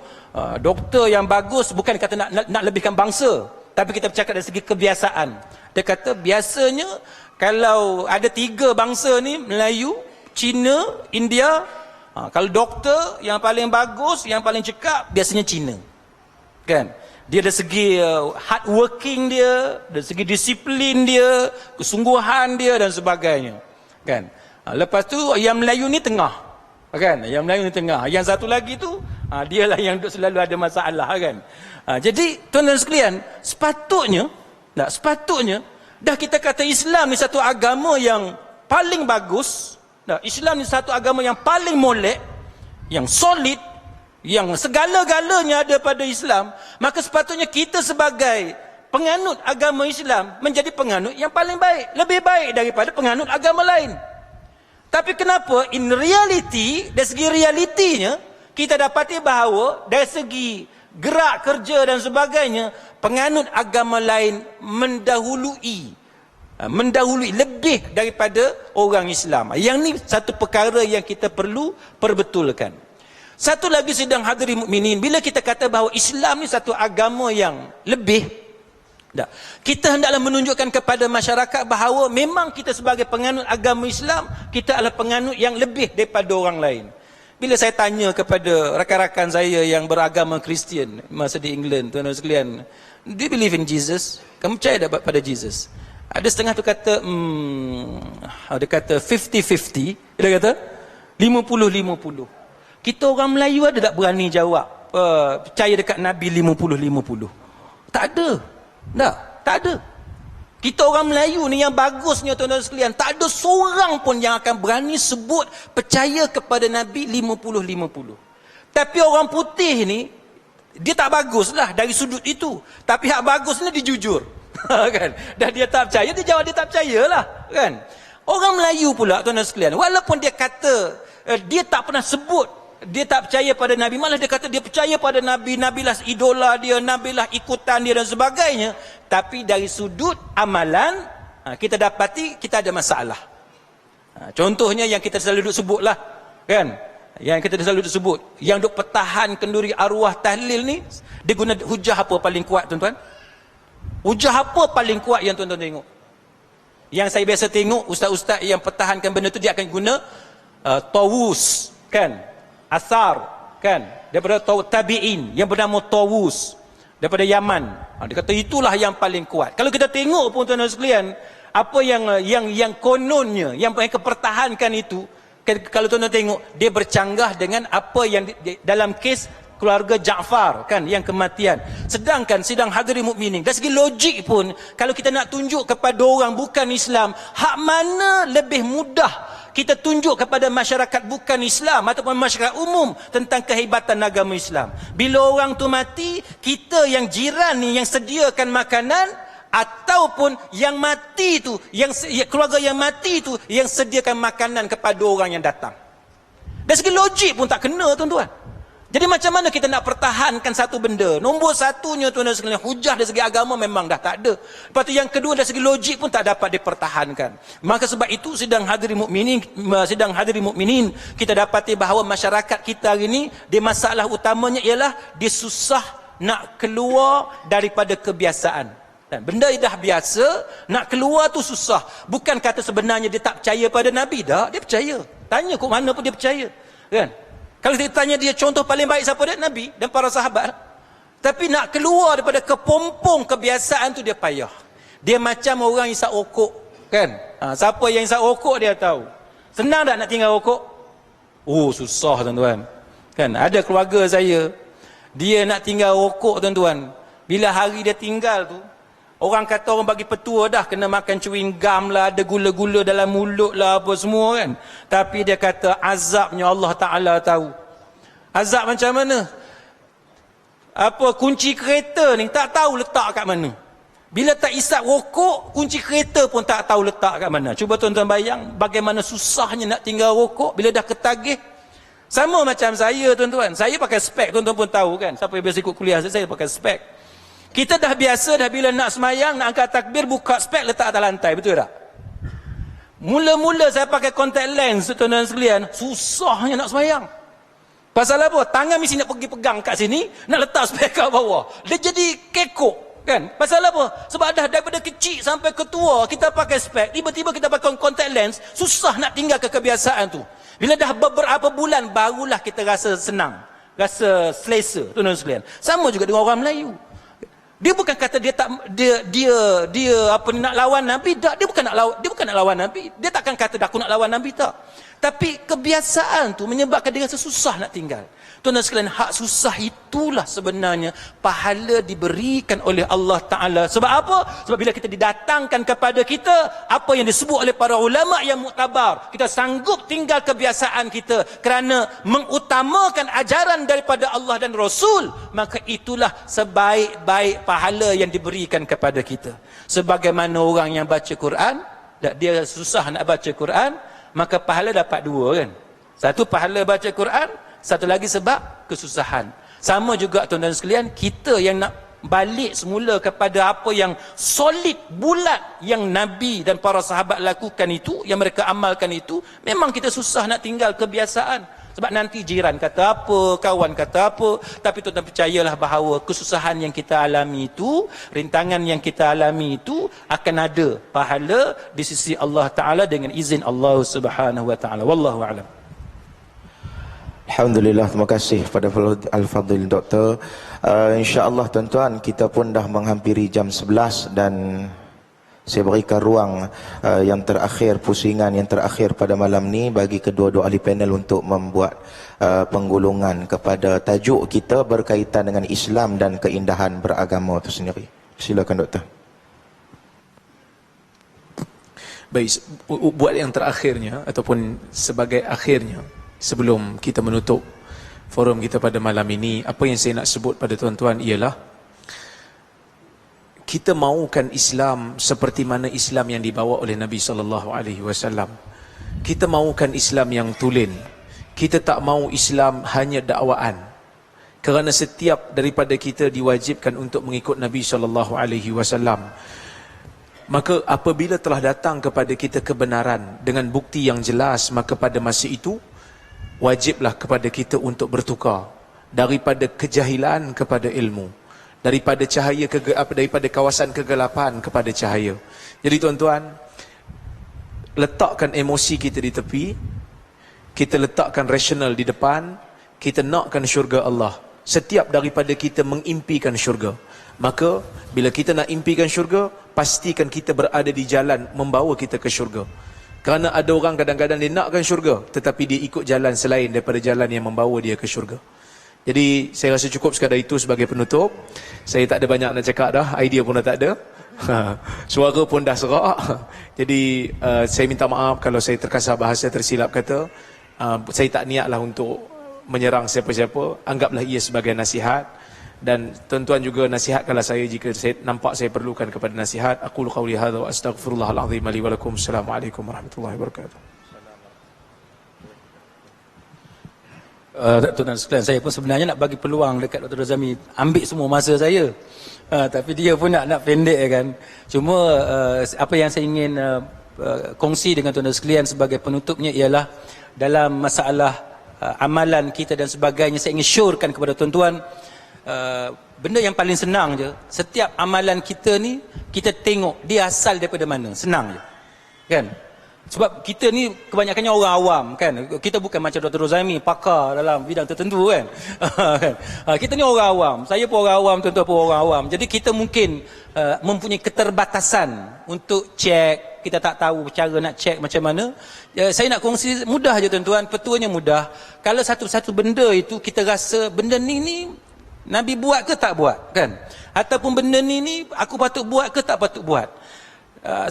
S4: doktor yang bagus, bukan kata nak lebihkan bangsa, tapi kita bercakap dari segi kebiasaan. Dia kata biasanya kalau ada 3 bangsa ni, Melayu, Cina, India, kalau doktor yang paling bagus, yang paling cekap, biasanya Cina, kan. Dia dari segi hard working dia, dari segi disiplin dia, kesungguhan dia dan sebagainya, kan. Lepas tu yang Melayu ni tengah, kan, yang Melayu ni tengah, yang satu lagi tu dialah yang selalu ada masalah, kan. Jadi tuan-tuan sekalian, sepatutnya dah kita kata Islam ni satu agama yang paling bagus, Islam ni satu agama yang paling molek, yang solid, yang segala-galanya ada pada Islam, maka sepatutnya kita sebagai penganut agama Islam menjadi penganut yang paling baik, lebih baik daripada penganut agama lain. Tapi kenapa in reality, dari segi realitinya, kita dapati bahawa dari segi gerak kerja dan sebagainya, penganut agama lain mendahului lebih daripada orang Islam. Yang ni satu perkara yang kita perlu perbetulkan. Satu lagi sidang hadirin mukminin, bila kita kata bahawa Islam ni satu agama yang lebih, kita hendaklah menunjukkan kepada masyarakat bahawa memang kita sebagai penganut agama Islam, kita adalah penganut yang lebih daripada orang lain. Bila saya tanya kepada rakan-rakan saya yang beragama Kristian masa di England, tuan-tuan sekalian, do you believe in Jesus? Kamu percaya tak pada Jesus? Ada setengah tu kata, dia kata 50-50, dia kata 50-50. Kita orang Melayu ada tak berani jawab? percaya dekat Nabi 50-50. Tak ada. Tak ada. Kita orang Melayu ni yang bagusnya tuan-tuan sekalian, tak ada seorang pun yang akan berani sebut percaya kepada Nabi 50-50. Tapi orang putih ni, dia tak baguslah dari sudut itu. Tapi hak bagusnya dia jujur. Kan? Dan dia tak percaya, dia jawab dia tak percayalah. Kan? Orang Melayu pula tuan-tuan sekalian, walaupun dia kata, dia tak pernah sebut dia tak percaya pada Nabi, malah dia kata dia percaya pada Nabi, Nabilah idola dia, Nabilah ikutan dia dan sebagainya, tapi dari sudut amalan kita dapati kita ada masalah. Contohnya yang kita selalu duduk sebut lah, kan, yang kita selalu duduk sebut, yang duk pertahan kenduri arwah tahlil ni, dia guna hujah apa paling kuat tuan-tuan? Hujah apa paling kuat yang tuan-tuan tengok? Yang saya biasa tengok ustaz-ustaz yang pertahankan benda tu, dia akan guna tawus, kan, asar, kan, daripada tabi'in yang bernama Tawus daripada Yaman. Dia kata itulah yang paling kuat. Kalau kita tengok pun tuan-tuan sekalian, apa yang kononnya, yang mereka pertahankan itu, kalau tuan-tuan tengok, dia bercanggah dengan apa yang dalam kes keluarga Ja'far, kan, yang kematian. Sedangkan sidang hadirin mukminin, dari segi logik pun, kalau kita nak tunjuk kepada orang bukan Islam, hak mana lebih mudah kita tunjuk kepada masyarakat bukan Islam ataupun masyarakat umum tentang kehebatan agama Islam? Bila orang tu mati, kita yang jiran ni yang sediakan makanan, ataupun yang mati tu, yang keluarga yang mati tu yang sediakan makanan kepada orang yang datang? Dari segi logik pun tak kena tuan-tuan. Jadi macam mana kita nak pertahankan satu benda? Nombor satunya tuan-tuan sekalian, hujah dari segi agama memang dah tak ada. Lepas tu yang kedua, dari segi logik pun tak dapat dipertahankan. Maka sebab itu sidang hadirin mukminin, kita dapati bahawa masyarakat kita hari ini, dia masalah utamanya ialah dia susah nak keluar daripada kebiasaan. Dan benda dah biasa, nak keluar tu susah. Bukan kata sebenarnya dia tak percaya pada Nabi, dah, dia percaya. Tanya kok mana pun dia percaya, kan? Kalau kita tanya dia contoh paling baik siapa dia? Nabi dan para sahabat. Tapi nak keluar daripada kepompong kebiasaan tu dia payah. Dia macam orang isap rokok, kan? Siapa yang isap rokok dia tahu. Senang tak nak tinggal rokok? Oh, susah tuan-tuan. Kan, ada keluarga saya, dia nak tinggal rokok tuan-tuan. Bila hari dia tinggal tu, orang kata orang bagi petua dah, kena makan chewing gum lah, ada gula-gula dalam mulut lah, apa semua, kan. Tapi dia kata azabnya Allah Ta'ala tahu. Azab macam mana? Apa, kunci kereta ni tak tahu letak kat mana. Bila tak isap rokok, kunci kereta pun tak tahu letak kat mana. Cuba tuan-tuan bayang bagaimana susahnya nak tinggal rokok bila dah ketagih. Sama macam saya tuan-tuan. Saya pakai spek, tuan-tuan pun tahu kan. Siapa yang biasa ikut kuliah saya pakai spek. Kita dah biasa dah, bila nak semayang, nak angkat takbir, buka spek letak atas lantai, betul tak? Mula-mula saya pakai contact lens tuan-tuan sekalian, susahnya nak semayang. Pasal apa? Tangan mesti nak pergi pegang kat sini, nak letak spek kat bawah. Dia jadi kekok, kan? Pasal apa? Sebab dah daripada kecil sampai ke tua kita pakai spek, tiba-tiba kita pakai contact lens, susah nak tinggal ke kebiasaan tu. Bila dah beberapa bulan, barulah kita rasa senang, rasa selesa tuan-tuan sekalian. Sama juga dengan orang Melayu. Dia bukan kata dia apa nak lawan Nabi, tak. Dia bukan nak lawan Nabi. Dia takkan kata aku nak lawan Nabi, tak. Tapi kebiasaan tu menyebabkan dia rasa susah nak tinggal. Tuan-tuan sekalian, hak susah itulah sebenarnya pahala diberikan oleh Allah Ta'ala. Sebab apa? Sebab bila kita didatangkan kepada kita apa yang disebut oleh para ulama yang muktabar, kita sanggup tinggal kebiasaan kita kerana mengutamakan ajaran daripada Allah dan Rasul, maka itulah sebaik-baik pahala yang diberikan kepada kita. Sebagaimana orang yang baca Quran, dia susah nak baca Quran, maka pahala dapat dua, kan? Satu, pahala baca Quran. Satu lagi sebab kesusahan. Sama juga tuan-tuan sekalian, kita yang nak balik semula kepada apa yang solid, bulat, yang Nabi dan para sahabat lakukan itu, yang mereka amalkan itu, memang kita susah nak tinggal kebiasaan. Sebab nanti jiran kata apa, kawan kata apa. Tapi tuan-tuan percayalah bahawa kesusahan yang kita alami itu, rintangan yang kita alami itu, akan ada pahala di sisi Allah Ta'ala dengan izin Allah Subhanahu Wa Ta'ala. Wallahu a'lam.
S1: Alhamdulillah, terima kasih pada Al-Fadhil Doktor. InsyaAllah tuan-tuan, kita pun dah menghampiri jam 11 dan Saya berikan ruang yang terakhir, pusingan yang terakhir pada malam ni bagi kedua-dua ahli panel untuk membuat penggulungan kepada tajuk kita berkaitan dengan Islam dan keindahan beragama itu sendiri. Silakan Doktor.
S2: Baik, buat yang terakhirnya ataupun sebagai akhirnya sebelum kita menutup forum kita pada malam ini, apa yang saya nak sebut pada tuan-tuan ialah kita mahukan Islam seperti mana Islam yang dibawa oleh Nabi SAW. Kita mahukan Islam yang tulen. Kita tak mahu Islam hanya dakwaan. Kerana setiap daripada kita diwajibkan untuk mengikut Nabi SAW. Maka apabila telah datang kepada kita kebenaran dengan bukti yang jelas, maka pada masa itu wajiblah kepada kita untuk bertukar daripada kejahilan kepada ilmu, daripada cahaya daripada kawasan kegelapan kepada cahaya. Jadi tuan-tuan, letakkan emosi kita di tepi, kita letakkan rasional di depan, kita nakkan syurga Allah. Setiap daripada kita mengimpikan syurga. Maka bila kita nak impikan syurga, pastikan kita berada di jalan membawa kita ke syurga. Kerana ada orang kadang-kadang dia nakkan syurga, tetapi dia ikut jalan selain daripada jalan yang membawa dia ke syurga. Jadi saya rasa cukup sekadar itu sebagai penutup. Saya tak ada banyak nak cakap dah, idea pun dah tak ada. Suara pun dah serak. Jadi saya minta maaf kalau saya terkasar bahasa, tersilap kata. Saya tak niatlah untuk menyerang siapa-siapa. Anggaplah ia sebagai nasihat. Dan tuan-tuan juga nasihatkanlah saya jika saya nampak saya perlukan kepada nasihat. Aqulu qawli hadza wa astaghfirullahal azim li wa lakum. Assalamualaikum warahmatullahi wabarakatuh.
S4: Tuan-tuan sekalian, saya pun sebenarnya nak bagi peluang dekat Dr. Razami ambil semua masa saya. Tapi dia pun nak pendek kan. Cuma apa yang saya ingin kongsi dengan tuan-tuan sekalian sebagai penutupnya ialah dalam masalah amalan kita dan sebagainya, saya ingin syorkan kepada tuan-tuan benda yang paling senang je. Setiap amalan kita ni kita tengok dia asal daripada mana. Senang je. Kan? Sebab kita ni kebanyakannya orang awam kan. Kita bukan macam Dr. Rozami, pakar dalam bidang tertentu kan. Kita ni orang awam. Saya pun orang awam, tuan-tuan pun orang awam. Jadi kita mungkin mempunyai keterbatasan untuk cek. Kita tak tahu cara nak cek macam mana. Saya nak kongsi mudah je tuan-tuan. Petuanya mudah. Kalau satu-satu benda itu kita rasa benda ni Nabi buat ke tak buat kan. Ataupun benda ni aku patut buat ke tak patut buat.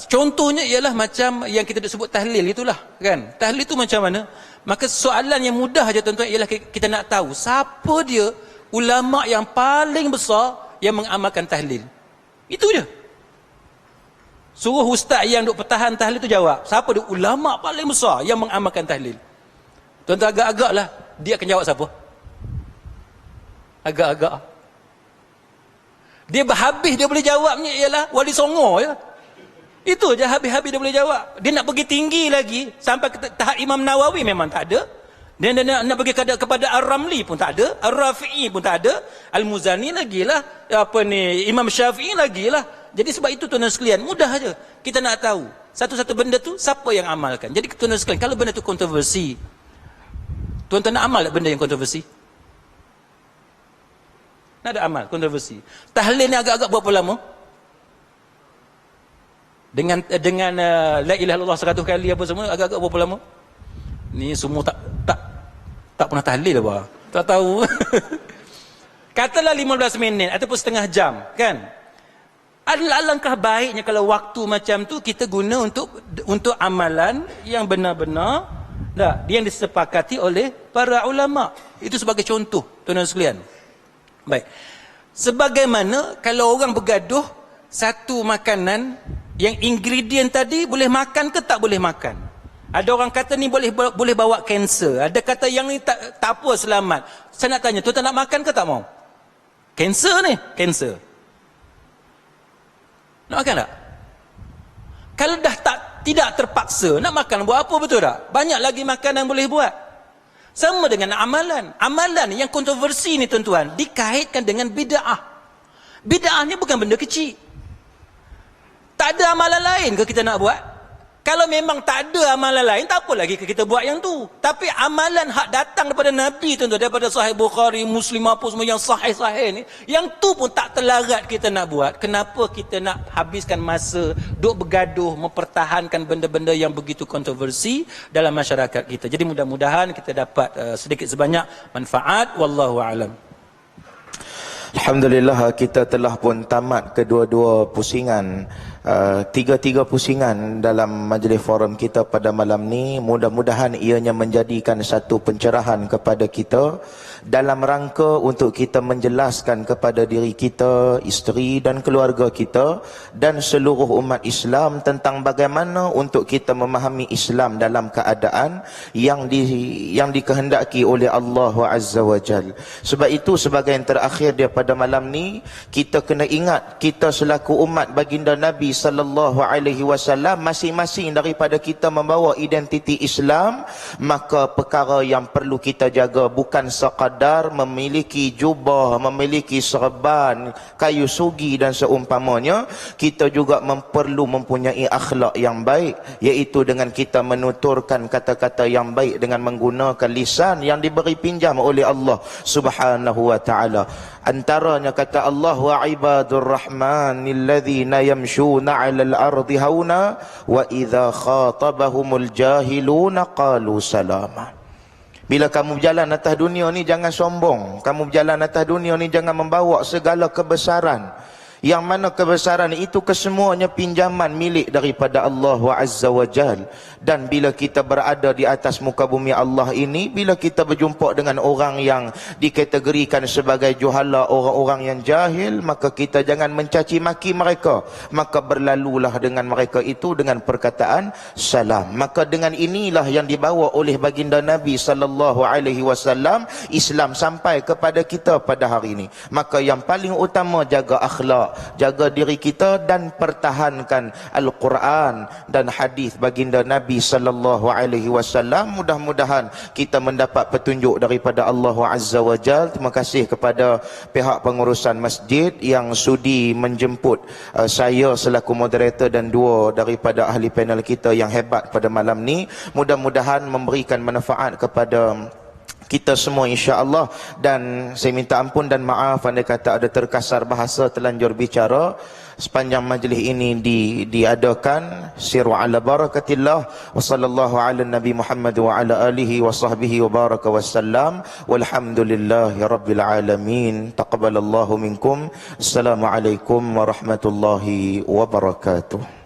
S4: Contohnya ialah macam yang kita sebut tahlil itulah kan. Tahlil itu macam mana? Maka soalan yang mudah aja tuan-tuan ialah kita nak tahu siapa dia ulama yang paling besar yang mengamalkan tahlil. Itu je. Suruh ustaz yang duk pertahan tahlil tu jawab, siapa dia ulama paling besar yang mengamalkan tahlil? Tuan-tuan agak-agaklah dia akan jawab siapa? Agak-agak. Dia berhabis dia boleh jawabnya ialah Wali Songo je. Itu je habis-habis dia boleh jawab. Dia nak pergi tinggi lagi sampai ke tahap Imam Nawawi memang tak ada. Dia nak pergi kepada Ar-Ramli pun tak ada, Ar-Rafi'i pun tak ada, Al-Muzani lagilah, Imam Syafi'i lagilah. Jadi sebab itu tuan-tuan sekalian, mudah aja kita nak tahu satu-satu benda tu siapa yang amalkan. Jadi tuan-tuan sekalian, kalau benda tu kontroversi, tuan-tuan nak amal tak benda yang kontroversi? Nak ada amal kontroversi. Tahlil ni agak-agak berapa lama? Dengan la ilaha illallah 100 kali apa semua agak-agak berapa lama? Ni semua tak pernah tahlil apa? Tak tahu. Katalah 15 minit ataupun setengah jam, kan? Alangkah baiknya kalau waktu macam tu kita guna untuk amalan yang benar-benar yang disepakati oleh para ulama. Itu sebagai contoh, tuan-tuan sekalian. Baik. Sebagaimana kalau orang bergaduh satu makanan yang ingredient tadi boleh makan ke tak boleh makan. Ada orang kata ni boleh bawa kanser. Ada kata yang ni tak apa, selamat. Saya nak tanya, tuan-tuan nak makan ke tak mau? Kanser ni, kanser. Nak makan tak? Kalau dah tidak terpaksa nak makan, buat apa, betul tak? Banyak lagi makanan boleh buat. Sama dengan amalan. Amalan yang kontroversi ni tuan-tuan dikaitkan dengan bid'ah. Bid'ah ni bukan benda kecil. Tak ada amalan lain ke kita nak buat? Kalau memang tak ada amalan lain, tak apa lagi kita buat yang tu. Tapi amalan hak datang daripada Nabi tu, daripada Sahih Bukhari, Muslim apa semua yang sahih-sahih ni, yang tu pun tak terlarat kita nak buat. Kenapa kita nak habiskan masa duk bergaduh mempertahankan benda-benda yang begitu kontroversi dalam masyarakat kita. Jadi mudah-mudahan kita dapat sedikit sebanyak manfaat. Wallahu a'lam.
S1: Alhamdulillah, kita telah pun tamat kedua-dua pusingan, tiga-tiga pusingan dalam majlis forum kita pada malam ni. Mudah-mudahan ianya menjadikan satu pencerahan kepada kita dalam rangka untuk kita menjelaskan kepada diri kita, isteri dan keluarga kita dan seluruh umat Islam tentang bagaimana untuk kita memahami Islam dalam keadaan yang dikehendaki oleh Allah Azza wa Jal. Sebab itu, sebagai yang terakhir dia pada malam ni, kita kena ingat, kita selaku umat baginda Nabi sallallahu alaihi wasallam, masing-masing daripada kita membawa identiti Islam. Maka perkara yang perlu kita jaga bukan sekadar memiliki jubah, memiliki serban, kayu sugi dan seumpamanya. Kita juga perlu mempunyai akhlak yang baik, iaitu dengan kita menuturkan kata-kata yang baik dengan menggunakan lisan yang diberi pinjam oleh Allah Subhanahu wa taala. Antaranya kata Allah, wa ibadur rahmanil ladzina yamshuna 'alal ardi hauna wa idza khatabahumul jahiluna qalu salama. Bila kamu berjalan atas dunia ni, jangan sombong. Kamu berjalan atas dunia ni, jangan membawa segala kebesaran. Yang mana kebesaran itu kesemuanya pinjaman milik daripada Allah Azza wa Jal. Dan bila kita berada di atas muka bumi Allah ini, bila kita berjumpa dengan orang yang dikategorikan sebagai juhala, orang-orang yang jahil, maka kita jangan mencaci maki mereka. Maka berlalulah dengan mereka itu dengan perkataan salam. Maka dengan inilah yang dibawa oleh baginda Nabi sallallahu alaihi wasallam, Islam sampai kepada kita pada hari ini. Maka yang paling utama, jaga akhlak, jaga diri kita dan pertahankan Al-Quran dan hadis baginda Nabi sallallahu alaihi wasallam. Mudah-mudahan kita mendapat petunjuk daripada Allah Azza wa Jal. Terima kasih kepada pihak pengurusan masjid yang sudi menjemput saya selaku moderator dan dua daripada ahli panel kita yang hebat pada malam ni. Mudah-mudahan memberikan manfaat kepada kita semua insya-Allah. Dan saya minta ampun dan maaf andai kata ada terkasar bahasa, terlanjur bicara. Sepanjang majlis ini diadakan siru ala barakatillah wa sallallahu ala nabi Muhammad wa ala alihi wa sahbihi wa baraka wassalam walhamdulillahi rabbil alamin. Taqabbalallahu minkum. Assalamualaikum warahmatullahi wabarakatuh.